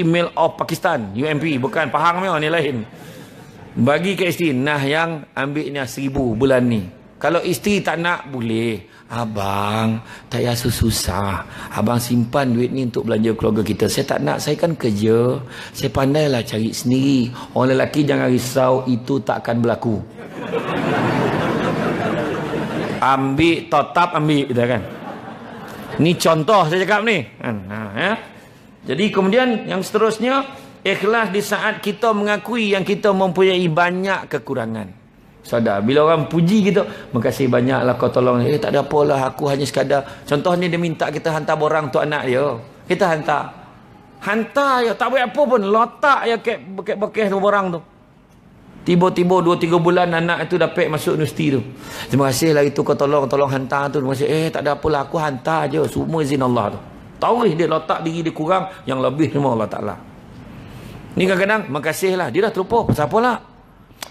Male of Pakistan, UMP, bukan Pahang ni lain. Bagi ke isteri, nah yang ambilnya 1,000 bulan ni. Kalau isteri tak nak, boleh. Abang, tak payah susah. Abang simpan duit ni untuk belanja keluarga kita. Saya tak nak, saya kan kerja. Saya pandailah cari sendiri. Orang lelaki jangan risau, itu tak akan berlaku. Ambil, tetap ambil, gitu kan. Ni contoh saya cakap ni. Ya. Jadi kemudian yang seterusnya, ikhlas di saat kita mengakui yang kita mempunyai banyak kekurangan. Sadar. Bila orang puji kita, makasih banyaklah kau tolong. Tak ada apalah, aku hanya sekadar. Contohnya dia minta kita hantar borang untuk anak dia. Kita hantar. Hantar ya, tak buat apa pun. Letak ya bekas borang tu. Tiba-tiba 2-3 bulan anak itu dapat masuk universiti tu. Terima kasih lah itu kau tolong hantar tu. Terima kasih. Tak ada apalah, aku hantar je. Semua izin Allah tu. Tahu dia letak diri dia kurang, yang lebih semua Allah Ta'ala. Ni kadang-kadang, makasih lah. Dia dah terlupa. Pasal apa lah?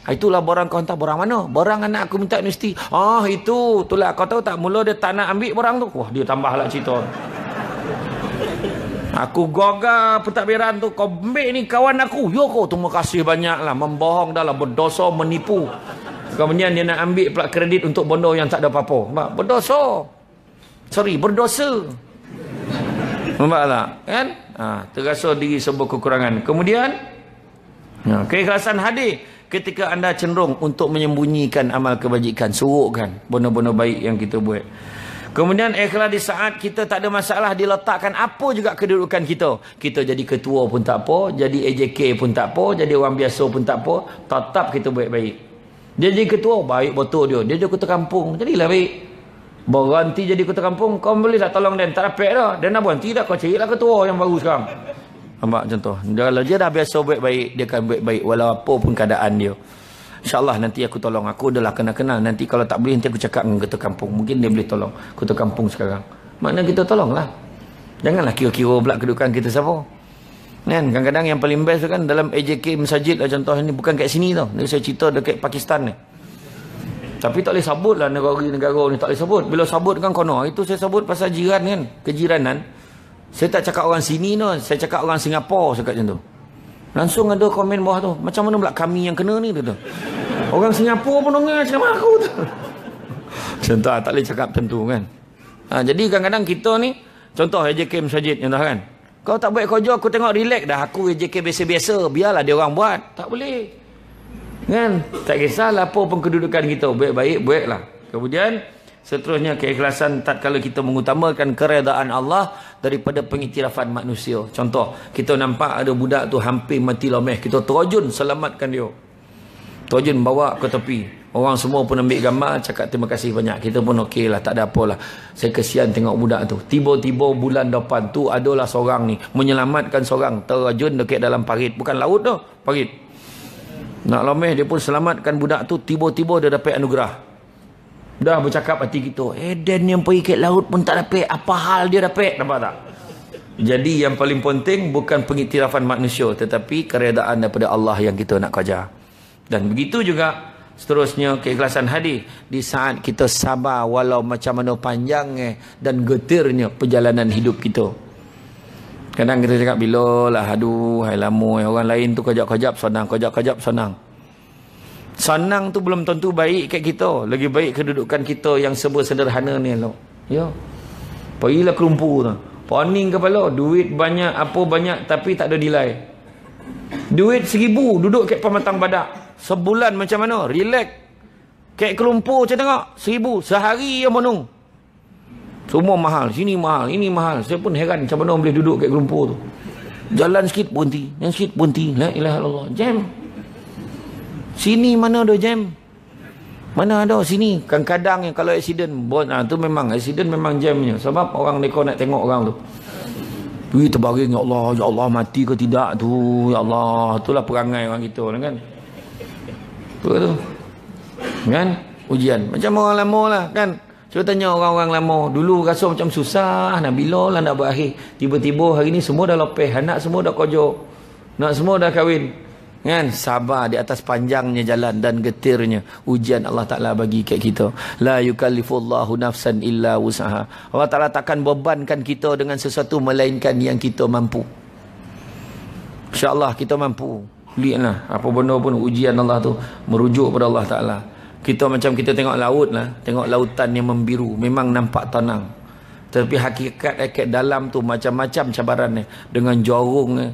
Itulah barang kau hantar. Barang mana? Barang anak aku minta universiti. Itulah. Kau tahu tak, mula dia tak nak ambil barang tu. Wah, dia tambah lah cerita. Aku gagah pentadbiran tu. Kau ambil ni kawan aku. Yo kau, terima kasih banyak lah. Membohong dah lah. Berdosa, menipu. Kemudian dia nak ambil pula kredit untuk benda yang tak ada apa-apa. Berdosa. Berdosa. Nampak tak? Kan? Terasa diri sebuah kekurangan. Kemudian, keikhlasan hadir ketika anda cenderung untuk menyembunyikan amal kebajikan. Surukkan benda-benda baik yang kita buat. Kemudian ikhlas di saat kita tak ada masalah, diletakkan apa juga kedudukan kita. Kita jadi ketua pun tak apa, jadi AJK pun tak apa, jadi orang biasa pun tak apa, tetap kita buat baik. Dia jadi ketua, baik betul dia. Dia jadi ketua kampung, jadilah baik. Berhenti jadi ketua kampung, kau boleh tak tolong dia? Tak dapat dah. Dia nak berhenti tak, kau carilah ketua yang baru sekarang. Nampak contoh. Kalau dia dah biasa buat baik, dia akan buat baik walau apa pun keadaan dia. InsyaAllah nanti aku tolong. Aku adalah kenal-kenal. Nanti kalau tak boleh, nanti aku cakap dengan ketua kampung. Mungkin dia boleh tolong ketua kampung sekarang. Maknanya kita tolonglah. Janganlah kira-kira pula kedudukan kita siapa. Kan? Kadang-kadang yang paling best kan dalam AJK Masjid lah contoh ni. Bukan kat sini tau. Dia saya cerita dekat Pakistan ni. Tapi tak boleh sebut lah negara-negara ni. Tak boleh sebut. Bila sebut kan kono. Itu saya sebut pasal jiran kan. Kejiranan. Saya tak cakap orang sini tu. Saya cakap orang Singapura cakap macam tu. Langsung ada komen bawah tu. Macam mana pula kami yang kena ni tu. Orang Singapura pun dengar macam aku tu. Contoh tak boleh cakap macam tu kan. Jadi kadang-kadang kita ni. Contoh AJK Masjid contoh kan. Kau tak buat kerja, aku tengok relax dah. Aku AJK biasa-biasa. Biarlah dia orang buat. Tak boleh. Kan? Tak kisahlah apa pun kedudukan kita. Baik-baik, buatlah. Kemudian, seterusnya keikhlasan tatkala kita mengutamakan keredaan Allah daripada pengiktirafan manusia. Contoh, kita nampak ada budak tu hampir mati lemah. Kita terjun selamatkan dia. Terjun bawa ke tepi. Orang semua pun ambil gambar, cakap terima kasih banyak. Kita pun okey lah, tak ada apalah. Saya kesian tengok budak tu. Tiba-tiba bulan depan tu adalah seorang ni menyelamatkan seorang terjun dekat dalam parit. Bukan laut tu, parit. Nak lemah dia pun selamatkan budak tu. Tiba-tiba dia dapat anugerah. Dah bercakap hati kita, Dan yang pergi ke laut pun tak dapat. Apa hal dia dapat? Nampak tak? Jadi yang paling penting bukan pengiktirafan manusia, tetapi keredaan daripada Allah yang kita nak kejar. Dan begitu juga seterusnya keikhlasan hadir di saat kita sabar walau macam mana panjangnya dan getirnya perjalanan hidup kita. Kadang kita cakap bila lah, aduh hai lama orang lain tu kejap-kejap senang, kejap-kejap senang. Senang tu belum tentu baik kat kita. Lagi baik kedudukan kita yang serba sederhana ni lah. Ya. Pergilah ke lumpur tu. Poning kepala, duit banyak, apa banyak tapi tak ada nilai. Duit 1,000 duduk kat pematang badak. Sebulan macam mana? Relax. Kat ke lumpur saya tengok 1,000 sehari yang menung. Semua mahal, sini mahal, ini mahal. Saya pun heran macam mana boleh duduk kat ke lumpur tu. Jalan sikit berhenti, yang sikit berhenti. La ilaha illallah. Jam. Sini mana ada jam? Mana ada sini? Kadang-kadang yang kalau accident, tu memang accident memang jamnya. Sebab orang mereka nak tengok orang tu. Duit terbaring, ya Allah mati ke tidak tu, ya Allah. Itulah perangai orang kita kan. Tu. Kan? Ujian. Macam orang lama lah kan. Saya tanya orang-orang lama. Dulu rasa macam susah. Nak bila lah nak berakhir. Tiba-tiba hari ni semua dah lepas. Anak semua dah kerja. Nak semua dah kahwin. Kan? Sabar di atas panjangnya jalan dan getirnya ujian Allah Ta'ala bagi kat kita. La yukallifullahu nafsan illa wusaha. Allah Ta'ala takkan bebankan kita dengan sesuatu melainkan yang kita mampu. InsyaAllah kita mampu. Lihatlah apa benda pun ujian Allah tu merujuk pada Allah Ta'ala. Kita macam kita tengok laut lah. Tengok lautan yang membiru. Memang nampak tenang. Tapi hakikat dalam tu macam-macam cabarannya. Dengan jorungnya.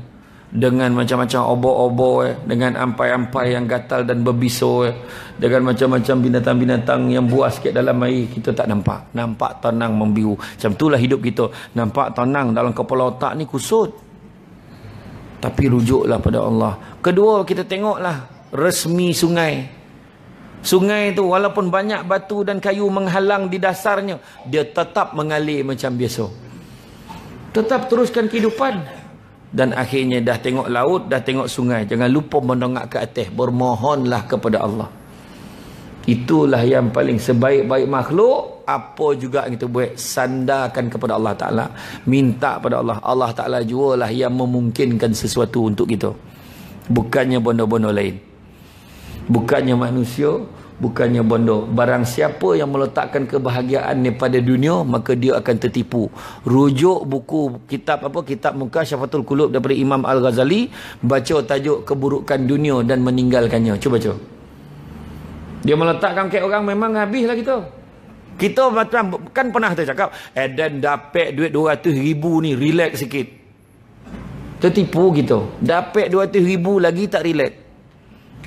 Dengan macam-macam obor-obor, dengan ampai-ampai yang gatal dan berbisa, dengan macam-macam binatang-binatang yang buas kat dalam air, kita tak nampak. Nampak tenang membiru. Macam itulah hidup kita. Nampak tenang dalam kepala otak ni kusut. Tapi rujuklah pada Allah. Kedua, kita tengoklah resmi sungai. Sungai tu walaupun banyak batu dan kayu menghalang di dasarnya, dia tetap mengalir macam biasa. Tetap teruskan kehidupan. Dan akhirnya dah tengok laut, dah tengok sungai. Jangan lupa mendongak ke atas. Bermohonlah kepada Allah. Itulah yang paling sebaik-baik makhluk. Apa juga yang kita buat, sandarkan kepada Allah Ta'ala. Minta pada Allah. Allah Ta'ala jualah yang memungkinkan sesuatu untuk kita. Bukannya benda-benda lain. Bukannya manusia, bukannya bondo. Barang siapa yang meletakkan kebahagiaan pada dunia, maka dia akan tertipu. Rujuk buku kitab kitab Mukasyafatul Qulub daripada Imam Al-Ghazali, baca tajuk Keburukan Dunia dan Meninggalkannya. Cuba baca. Dia meletakkan ke orang, memang habislah kita. Kita macam kan pernah tercakap, dan dapat duit 200,000 ni, relax sikit. Tertipu kita. Dapat 200,000 lagi tak relax.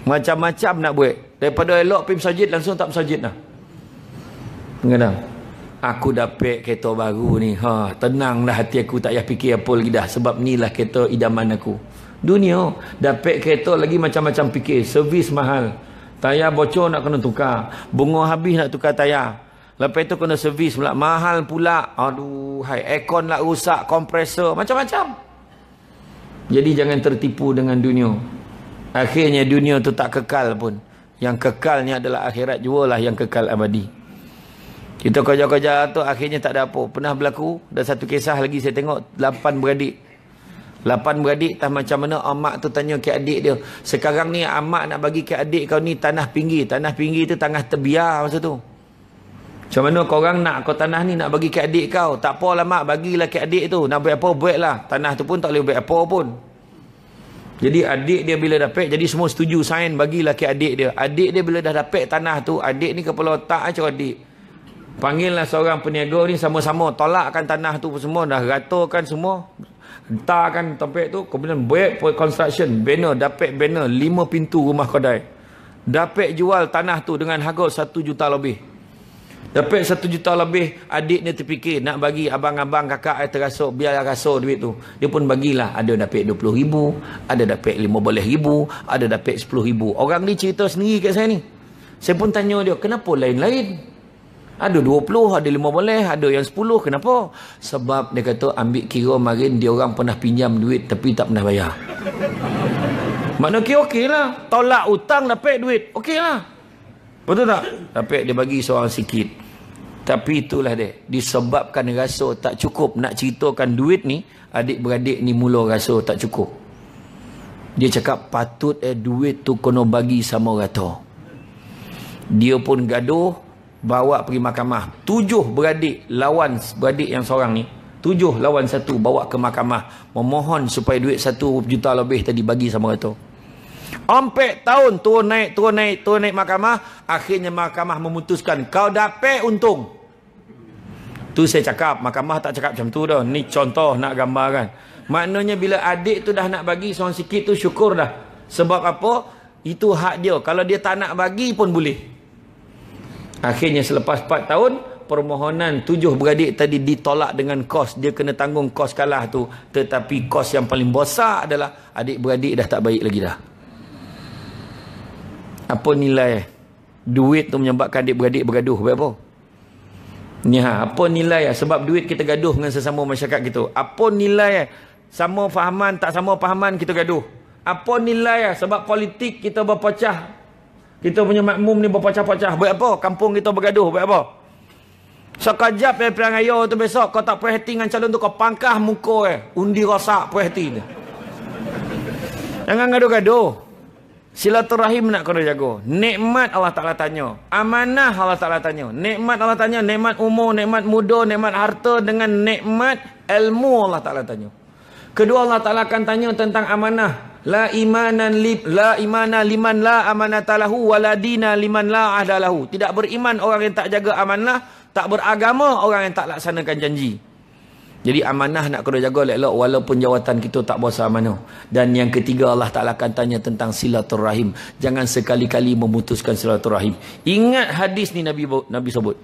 Macam-macam nak buat. Daripada elok pergi masjid, langsung tak masjid dah. Kadang aku dapat kereta baru ni, tenang dah hati aku, tak payah fikir apa lagi dah, sebab ni lah kereta idaman aku. Dunia dapat kereta lagi macam-macam fikir. Servis mahal, tayar bocor nak kena tukar, bunga habis nak tukar tayar, lepas tu kena servis pula, mahal pula. Aduh, aircon lah rusak, kompresor, macam-macam. Jadi jangan tertipu dengan dunia. Akhirnya dunia tu tak kekal pun. Yang kekalnya adalah akhirat jualah yang kekal abadi. Kita kerja-kerja tu akhirnya tak ada apa. Pernah berlaku, ada satu kisah lagi saya tengok, 8 beradik. 8 beradik, tak macam mana amak tu tanya ke adik dia, sekarang ni amak nak bagi ke adik kau ni tanah pinggir. Tanah pinggir tu tanah terbiar masa tu. Macam mana korang nak kau tanah ni nak bagi ke adik kau? Tak apalah mak, bagilah ke adik tu. Nak buat apa, buatlah. Tanah tu pun tak boleh buat apa pun. Jadi adik dia bila dapat, jadi semua setuju sign, bagilah ke adik dia. Adik dia bila dah dapat tanah tu, adik ni kepala otak macam adik. Panggillah seorang peniaga ni, sama-sama tolakkan tanah tu semua, dah ratakan semua. Hentarkan tempat tu, kemudian buat construction, banner, dapat banner 5 pintu rumah kedai. Dapat jual tanah tu dengan harga 1 juta lebih. Dapat 1 juta lebih, adik dia terfikir nak bagi abang-abang kakak ai terasuk, biar rasa duit tu. Dia pun bagilah, ada dapat 20,000, ada dapat 15,000, ada dapat 10,000. Orang ni cerita sendiri kat saya ni. Saya pun tanya dia, kenapa lain-lain? Ada 20, ada 15, ada yang 10, kenapa? Sebab dia kata ambil kira marin dia orang pernah pinjam duit tapi tak pernah bayar. Makna kira okey lah. Tolak hutang dapat duit, okey lah. Betul tak? Dapat dia bagi seorang sikit. Tapi itulah dia, disebabkan rasa tak cukup nak ceritakan duit ni, adik-beradik ni mula rasa tak cukup. Dia cakap patut duit tu kena bagi sama rata. Dia pun gaduh, bawa pergi mahkamah. 7 beradik lawan beradik yang seorang ni. 7 lawan 1 bawa ke mahkamah, memohon supaya duit 1 juta lebih tadi bagi sama rata. 4 tahun turun naik mahkamah. Akhirnya mahkamah memutuskan kau dapat untung. Tu saya cakap, mahkamah tak cakap macam tu dah. Ni contoh nak gambarkan. Maknanya bila adik tu dah nak bagi seorang sikit tu, syukur dah. Sebab apa? Itu hak dia. Kalau dia tak nak bagi pun boleh. Akhirnya selepas 4 tahun, permohonan 7 beradik tadi ditolak dengan kos. Dia kena tanggung kos kalah tu. Tetapi kos yang paling besar adalah adik-beradik dah tak baik lagi dah. Apa nilai duit tu menyebabkan adik-beradik bergaduh? Buat apa? Ni apa nilai? Sebab duit kita gaduh dengan sesama masyarakat kita. Apa nilai? Sama fahaman, tak sama fahaman kita gaduh. Apa nilai? Sebab politik kita berpecah. Kita punya makmum ni berpecah-pecah. Buat apa? Kampung kita bergaduh. Buat apa? Sekejap perang raya tu besok kau tak puas hati dengan calon tu, kau pangkah muka undi rosak puas hati dia. Jangan gaduh-gaduh. Silaturahim nak kena jaga. Nikmat Allah Ta'ala tanya. Amanah Allah Ta'ala tanya. Nikmat Allah tanya. Nikmat umur, nikmat muda, nikmat harta dengan nikmat ilmu Allah Ta'ala tanya. Kedua Allah Ta'ala akan tanya tentang amanah. La imana liman la amanatalahu waladina liman la ahdalahu. Tidak beriman orang yang tak jaga amanah. Tak beragama orang yang tak laksanakan janji. Jadi amanah nak kena jaga elok-elok walaupun jawatan kita tak berasa amanah. Dan yang ketiga Allah Ta'ala akan tanya tentang silaturahim. Jangan sekali-kali memutuskan silaturahim. Ingat hadis ni Nabi sebut.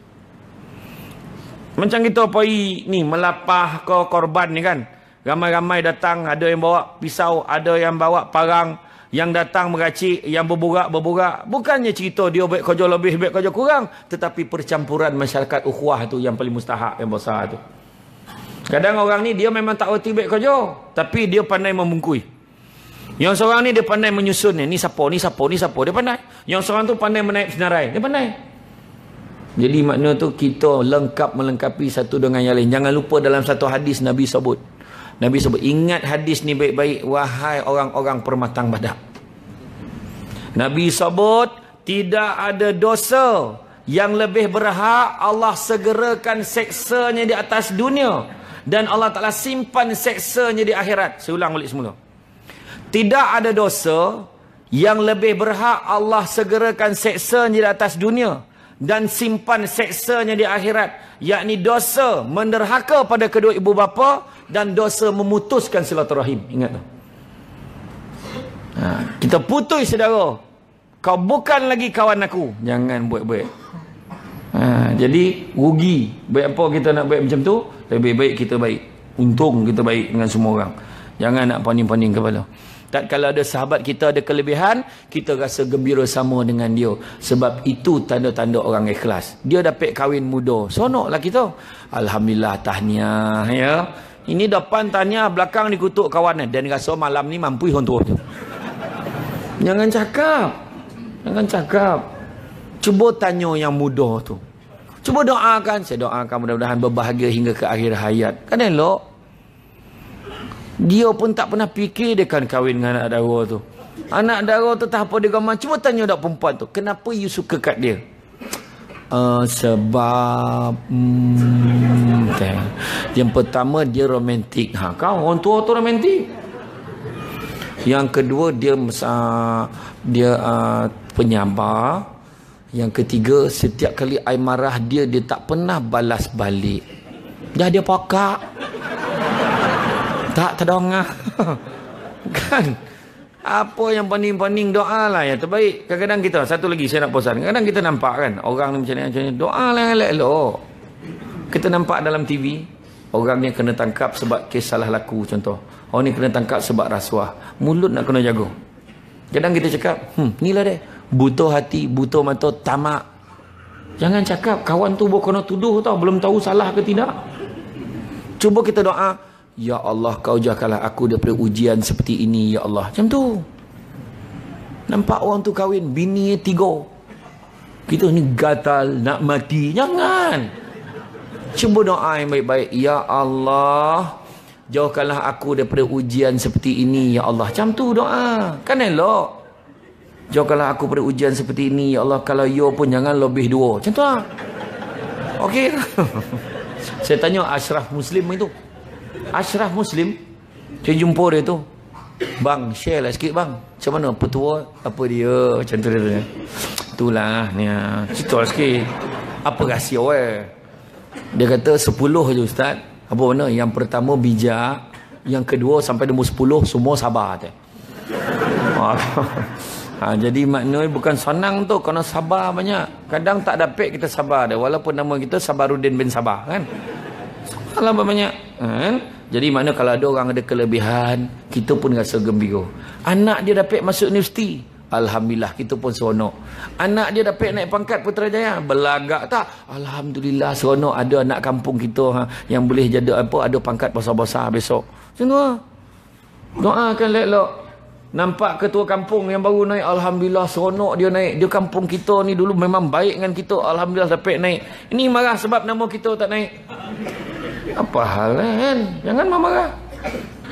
Macam kita pergi ni melapah ke korban ni kan. Ramai-ramai datang, ada yang bawa pisau, ada yang bawa parang. Yang datang meracik, yang berburak. Bukannya cerita dia baik kerja lebih, baik kerja kurang. Tetapi percampuran masyarakat ukhuwah tu yang paling mustahak, yang besar tu. Kadang orang ni dia memang tak erti baik kerja, tapi dia pandai membungkui. Yang seorang ni dia pandai menyusun ni siapa, dia pandai. Yang seorang tu pandai menaik senarai, dia pandai. Jadi makna tu kita lengkap melengkapi satu dengan yang lain. Jangan lupa dalam satu hadis Nabi sebut, ingat hadis ni baik-baik wahai orang-orang permatang badak. Nabi sebut, tidak ada dosa yang lebih berhak Allah segerakan seksanya di atas dunia dan Allah Ta'ala simpan seksanya di akhirat. Saya ulang balik semula. Tidak ada dosa yang lebih berhak Allah segerakan seksanya di atas dunia dan simpan seksanya di akhirat, yakni dosa menderhaka pada kedua ibu bapa dan dosa memutuskan silaturahim. Ingat tu. Kita putus saudara, kau bukan lagi kawan aku, jangan buat-buat. Jadi rugi. Baik apa kita nak baik macam tu, lebih baik kita baik, untung kita baik dengan semua orang. Jangan nak poning-poning kepala. Tak kalau ada sahabat kita ada kelebihan, kita rasa gembira sama dengan dia. Sebab itu tanda-tanda orang ikhlas. Dia dapat kahwin muda, sonoklah kita. Alhamdulillah, tahniah ya. Ini depan tahniah, belakang dikutuk kawan dan rasa malam ni mampu hontor tu. Jangan cakap. Jangan cakap. Cuba tanya yang muda tu. Cuba doakan, saya doakan mudah-mudahan berbahagia hingga ke akhir hayat. Kan elok. Dia pun tak pernah fikir dia kan kahwin dengan anak dara tu. Anak dara tu tak apa dia gambar. Cuba tanya dak perempuan tu, kenapa you suka kat dia? Sebab yang pertama dia romantik. Kau orang tua tu romantik. Yang kedua dia penyabar. Yang ketiga, setiap kali I marah dia tak pernah balas balik. Dah dia pakak. Tak terdengar. Kan? Apa yang pening-pening, doa lah yang terbaik. Kadang-kadang kita, satu lagi saya nak pesan. Kadang-kadang kita nampak kan, orang ni macam ni, doa lah yang elok-elok. Kita nampak dalam TV, orang ni kena tangkap sebab kes salah laku contoh. Orang ni kena tangkap sebab rasuah. Mulut nak kena jaga. Kadang kita cakap, ni lah dia. Buta hati, buta mata, tamak. Jangan cakap, kawan tu kena tuduh tau, belum tahu salah ke tidak. Cuba kita doa, ya Allah, kau jauhkanlah aku daripada ujian seperti ini, ya Allah. Macam tu. Nampak orang tu kahwin, bini 3. Kita ni gatal, nak mati. Jangan. Cuba doa yang baik-baik. Ya Allah, jauhkanlah aku daripada ujian seperti ini, ya Allah. Macam tu doa. Kan elok. Jauhkanlah aku daripada ujian seperti ini, ya Allah. Kalau you pun jangan lebih 2. Macam tu lah. Okey. Saya tanya Ashraf Muslim itu. Ashraf Muslim, saya jumpa dia tu. Bang, share lah sikit bang. Macam mana petua? Apa dia? Macam tu dia. Itulah ni. Cerita lah sikit. Apa rahsia Dia kata 10 je ustaz. Apa mana? Yang pertama bijak, yang kedua sampai nombor 10 semua sabar tu. Jadi maknanya bukan senang tu, kena sabar banyak. Kadang tak dapat kita sabar dia, walaupun nama kita Sabaruddin bin Sabah kan. Salah banyak kan? Jadi makna kalau ada orang ada kelebihan, kita pun rasa gembira. Anak dia dapat masuk universiti, alhamdulillah, kita pun seronok. Anak dia dapat naik pangkat Putrajaya, belagak tak? Alhamdulillah, seronok ada anak kampung kita yang boleh jadi apa, ada pangkat besar-besar besok. Macam tu lah. Doakan elok-elok. Nampak ketua kampung yang baru naik, alhamdulillah seronok dia naik. Dia kampung kita ni dulu memang baik dengan kita, alhamdulillah dapat naik. Ini marah sebab nama kita tak naik. Apa hal kan? Jangan marah.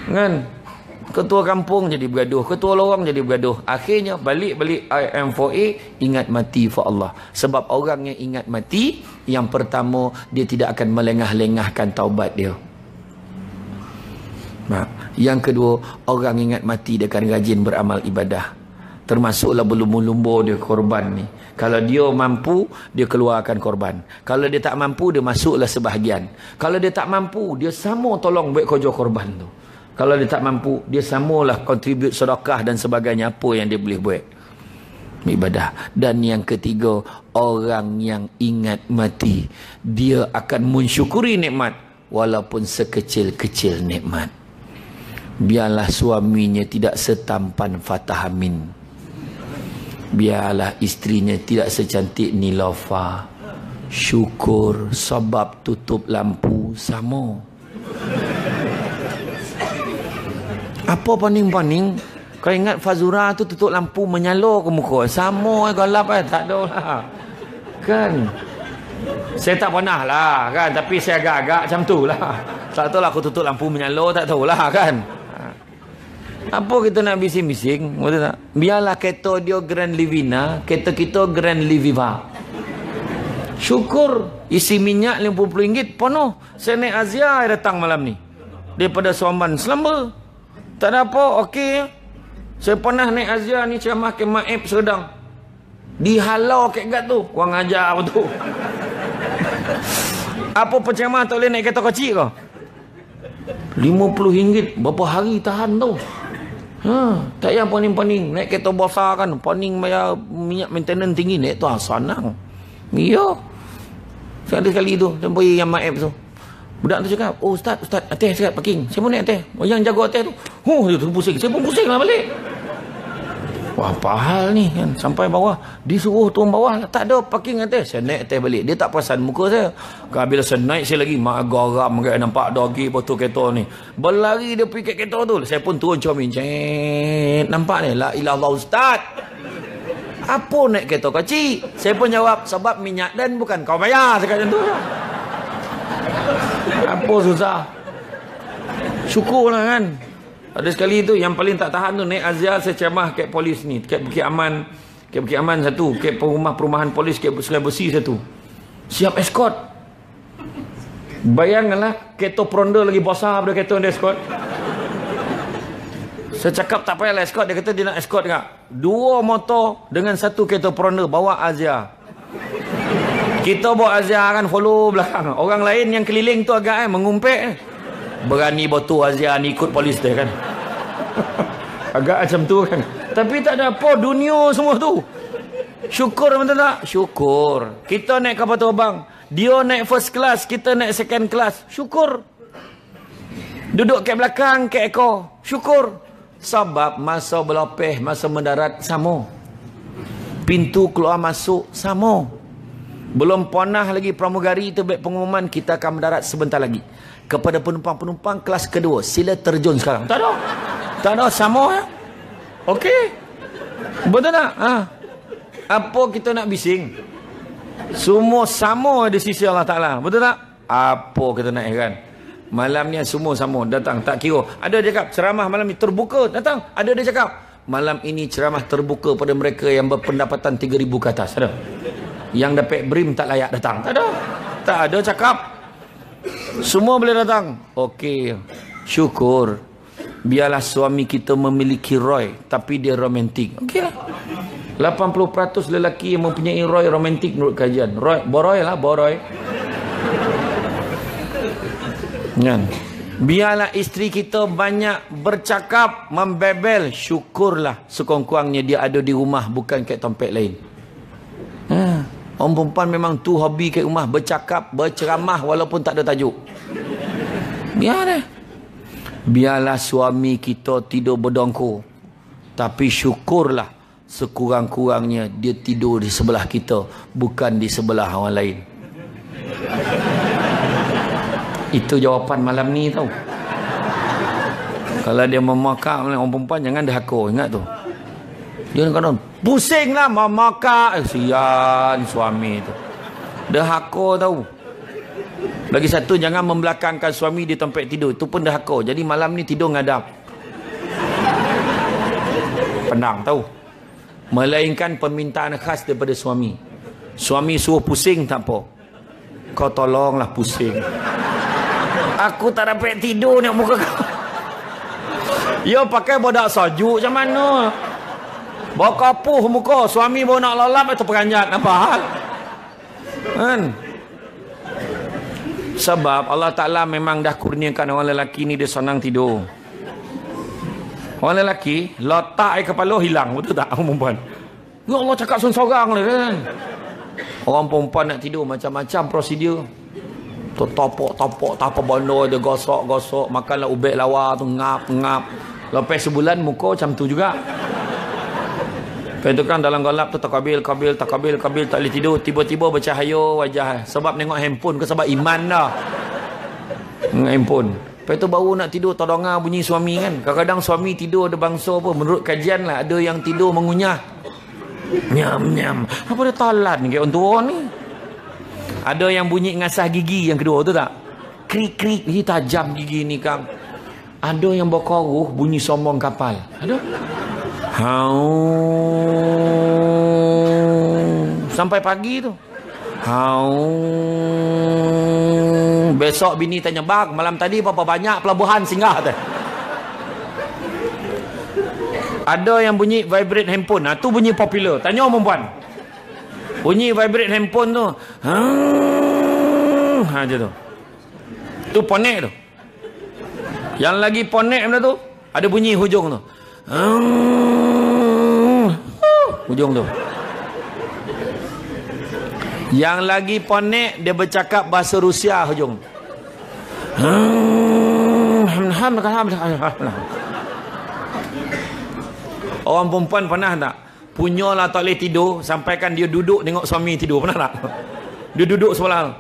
Kan? Ketua kampung jadi bergaduh, ketua lorong jadi bergaduh. Akhirnya balik-balik IM4A, ingat mati for Allah. Sebab orang yang ingat mati, yang pertama dia tidak akan melengah-lengahkan taubat dia. Yang kedua, orang ingat mati dia akan rajin beramal ibadah. Termasuklah berlumba-lumba dia korban ni. Kalau dia mampu, dia keluarkan korban. Kalau dia tak mampu, dia masuklah sebahagian. Kalau dia tak mampu, dia sama tolong buat kerja korban tu. Kalau dia tak mampu, dia samalah kontribut sedekah dan sebagainya, apa yang dia boleh buat. Ibadah. Dan yang ketiga, orang yang ingat mati, dia akan mensyukuri nikmat walaupun sekecil-kecil nikmat. Biarlah suaminya tidak setampan Fatah Amin. Biarlah istrinya tidak secantik Nilofa. Syukur sebab tutup lampu sama. Apa paning-paning? Kau ingat Fazura tu tutup lampu menyala ke muka? Sama gelap tak ada lah. Kan? Saya tak pernah lah kan, tapi saya agak-agak macam tu lah. Tak tahu lah aku tutup lampu menyala, tak tahu lah kan. Apa kita nak bising-bising? Betul tak? Biarlah kereta dia Grand Livina, kereta kita Grand Liviva. Syukur isi minyak RM50 penuh. Saya naik Azia datang malam ni. Daripada Suamban Selamba. Tak ada apa, okey. Saya pernah naik Azia ni ceramah ke Maib Serdang. Dihalau kat gat tu. Orang ajar apa tu. Apa penceramah tak boleh naik kereta kecil kau? RM50. Berapa hari tahan tu? Tak payah poning-poning. Naik kereta besar kan. Poning bayar minyak maintenance tinggi. Naik tu senang. Ya. Sekali-sekali tu. Sampai yang Maib tu. Budak tu cakap, oh Ustaz, atas cakap parking. Saya pun naik atas. Yang jaga atas tu. Dia tu pusing. Saya pun pusing lah balik. Wah, apa hal ni kan? Sampai bawah. Disuruh turun bawah. Tak ada parking atas. Saya naik atas balik. Dia tak perasan muka saya. Bila saya naik saya lagi. Mak garam. Nampak dogi betul kereta ni. Berlari dia pergi kat kereta tu. Saya pun turun comin. Nampak ni? La ilah Allah Ustaz. Apa naik kereta kecil? Saya pun jawab. Sebab minyak dan bukan kau bayar. Cakap macam tu. Apa susah? Syukurlah kan. Ada sekali tu yang paling tak tahan tu naik Azia saya ceramah kat polis ni, kat Bukit Aman. Kat Bukit Aman satu, kat perumahan polis kat Serai Besi satu. Siap escort. Bayangkanlah kereta Peronda lagi besar daripada kereta dia escort. Saya cakap tak payahlah escort, dia kata dia nak escort juga. 2 motor dengan 1 kereta Peronda bawa Azia. Kita bawa Azia kan follow belakang. Orang lain yang keliling tu agak mengumpet. Berani batu Azia ni ikut polis dia kan. Agak macam tu kan. Tapi tak ada apa, dunia semua tu. Syukur betul tak? Syukur. Kita naik kapal terbang, dia naik first class, kita naik second class. Syukur. Duduk kat belakang, kat ekor. Syukur. Sebab masa berlapis, masa mendarat sama. Pintu keluar masuk sama. Belum pernah lagi pramugari terbit pengumuman kita akan mendarat sebentar lagi. Kepada penumpang-penumpang kelas kedua, sila terjun sekarang. Tak ada. Tak ada, sama ya. Okey. Betul tak? Apa kita nak bising? Semua sama di sisi Allah Ta'ala. Betul tak? Apa kita nak heran? Malam ni semua sama. Datang, tak kira. Ada dia cakap, ceramah malam ni terbuka. Datang. Ada dia cakap, malam ini ceramah terbuka pada mereka yang berpendapatan 3,000 ke atas. Ada. Yang dapat BRIM tak layak datang. Tak ada. Tak ada cakap. Semua boleh datang. Okey. Syukur. Biarlah suami kita memiliki Roy, tapi dia romantik. Okeylah. 80% lelaki yang mempunyai Roy romantik menurut kajian. Roy, Boroy lah, Boroy. Kan? Biarlah isteri kita banyak bercakap, membebel. Syukurlah sekurang-kurangnya dia ada di rumah, bukan kat tempat lain. Orang perempuan memang tu hobi kat rumah, bercakap, berceramah walaupun tak ada tajuk. Biarlah. Biarlah suami kita tidur berdongkur, tapi syukurlah sekurang-kurangnya dia tidur di sebelah kita, bukan di sebelah orang lain. Itu jawapan malam ni tau. Kalau dia memakak orang perempuan, jangan dahaka. Ingat tu. Dia kata, pusing lah memakak. Sian suami tu. Dahaka tau. Lagi satu, jangan membelakangkan suami di tempat tidur. Itu pun dahaka. Jadi malam ni tidur ngadap. Penang tahu. Melainkan permintaan khas daripada suami. Suami suruh pusing, tak apa. Kau tolonglah pusing. Aku tak dapat tidur ni muka kau. Ya pakai bodak sajuk macam mana? Bawa kapuh muka. Suami bawa nak lalap itu peranjat. Apa hal? Kan? Sebab Allah Ta'ala memang dah kurniakan orang lelaki ni dia senang tidur. Orang lelaki letak air kepala hilang. Betul tak orang perempuan? Ya Allah cakap sorang lah kan. Orang perempuan nak tidur macam-macam prosedur. Topok apa benda dia gosok makanlah ubek lawa tu ngap. Lepas sebulan muka macam tu juga. Lepas tu kan dalam gelap tu takabil tak boleh tidur, tiba-tiba bercahaya wajah. Sebab tengok handphone ke sebab iman dah. Tengok handphone. Lepas tu baru nak tidur terdongar bunyi suami kan. Kadang-kadang suami tidur ada bangsa apa, menurut kajian lah ada yang tidur mengunyah. Nyam. Apa dia talan kayak orang tua ni? Ada yang bunyi ngasah gigi yang kedua tu tak? Krik-krik, tajam gigi ni Kang. Ada yang berkoruh bunyi sombong kapal. Ada. Sampai pagi tu. Besok bini tanya, bang, malam tadi berapa banyak pelabuhan singgah tu? Ada yang bunyi vibrate handphone. Nah, tu bunyi popular. Tanya perempuan. Bunyi vibrate handphone tu. Macam tu. Tu ponek tu. Yang lagi ponek benda tu, ada bunyi hujung tu. Hujung tu. Yang lagi ponek, dia bercakap bahasa Rusia hujung. Orang perempuan pernah tak? Punyalah tak boleh tidur, sampaikan dia duduk tengok suami tidur. Pernah tak? Dia duduk sebelah.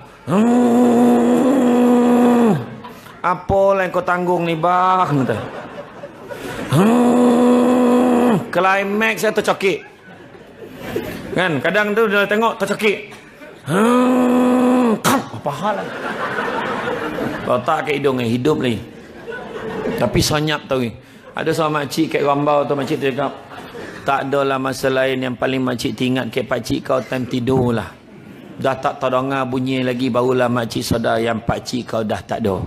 Apa yang kau tanggung ni bang? Climax saya tercokik. Kan? Kadang tu dia tengok tercokik. Apa hal lah? Kalau tak ke hidung ni, hidup ni. Tapi sonyap tau ni. Ada seorang makcik kat Rambau tu, makcik tu cakap, tak adalah masa lain yang paling makcik ingat kat pakcik kau time tidur lah. Dah tak terdengar bunyi lagi, barulah makcik sadar yang pakcik kau dah tak ada.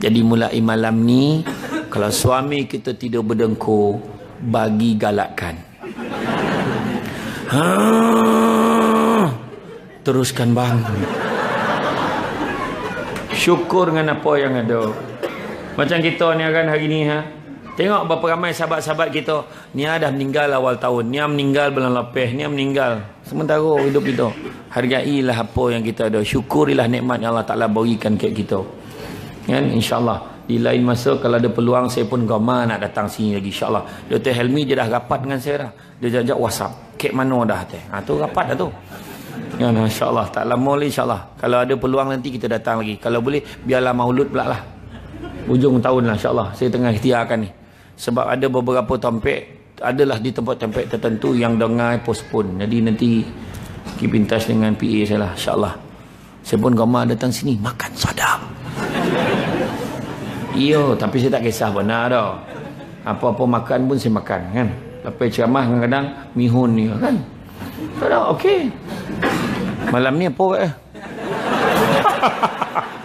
Jadi mulai malam ni, kalau suami kita tidur berdengkur, bagi galakkan. Teruskan bang. Syukur dengan apa yang ada. Macam kita ni kan hari ni tengok berapa ramai sahabat-sahabat kita. Ni dah meninggal awal tahun, ni meninggal bulan lepas, ni meninggal. Sementara hidup kita. Hargailah apa yang kita ada. Syukurilah nikmat yang Allah Ta'ala berikan kat kita. Kan? InsyaAllah di lain masa kalau ada peluang saya pun gama nak datang sini lagi insyaAllah. Dr. Helmi dia dah rapat dengan saya dah. Dia jajak WhatsApp. Kek mana dah teh? Tu rapat dah tu. Ya, insyaAllah tak lama lagi insyaAllah. Kalau ada peluang nanti kita datang lagi. Kalau boleh biarlah maulud pula lah. Ujung tahun lah insyaAllah. Saya tengah ikhtiarkan ni. Sebab ada beberapa tampek adalah di tempat-tempat tertentu yang dengar postpone. Jadi nanti keep in touch dengan PA saya lah insyaAllah. Saya pun gama datang sini makan sadap. Iyo, tapi saya tak kisah benar dah. Apa-apa makan pun saya makan kan. Lepas ceramah kadang-kadang mihun ni kan. Tak okey. Malam ni apa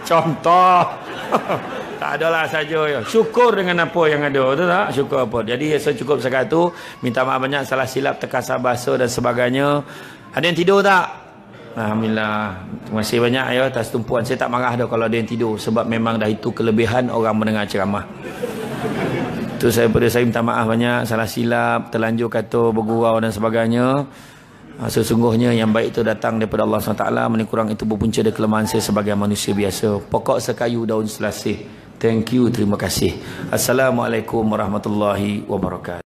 contoh. Tak adalah saja ya. Syukur dengan apa yang ada, betul tak? Syukur apa. Jadi saya cukup sekat tu. Minta maaf banyak salah silap, terkasar bahasa dan sebagainya. Ada yang tidur tak? Alhamdulillah. Terima kasih banyak ya atas tumpuan. Saya tak marah dah kalau ada yang tidur sebab memang dah itu kelebihan orang mendengar ceramah. Tu saya minta maaf banyak, salah silap, terlanjur kata, bergurau dan sebagainya. Sesungguhnya yang baik itu datang daripada Allah SWT. Mana kurang itu berpunca dari kelemahan saya sebagai manusia biasa. Pokok sekayu daun selasih. Thank you, terima kasih. Assalamualaikum warahmatullahi wabarakatuh.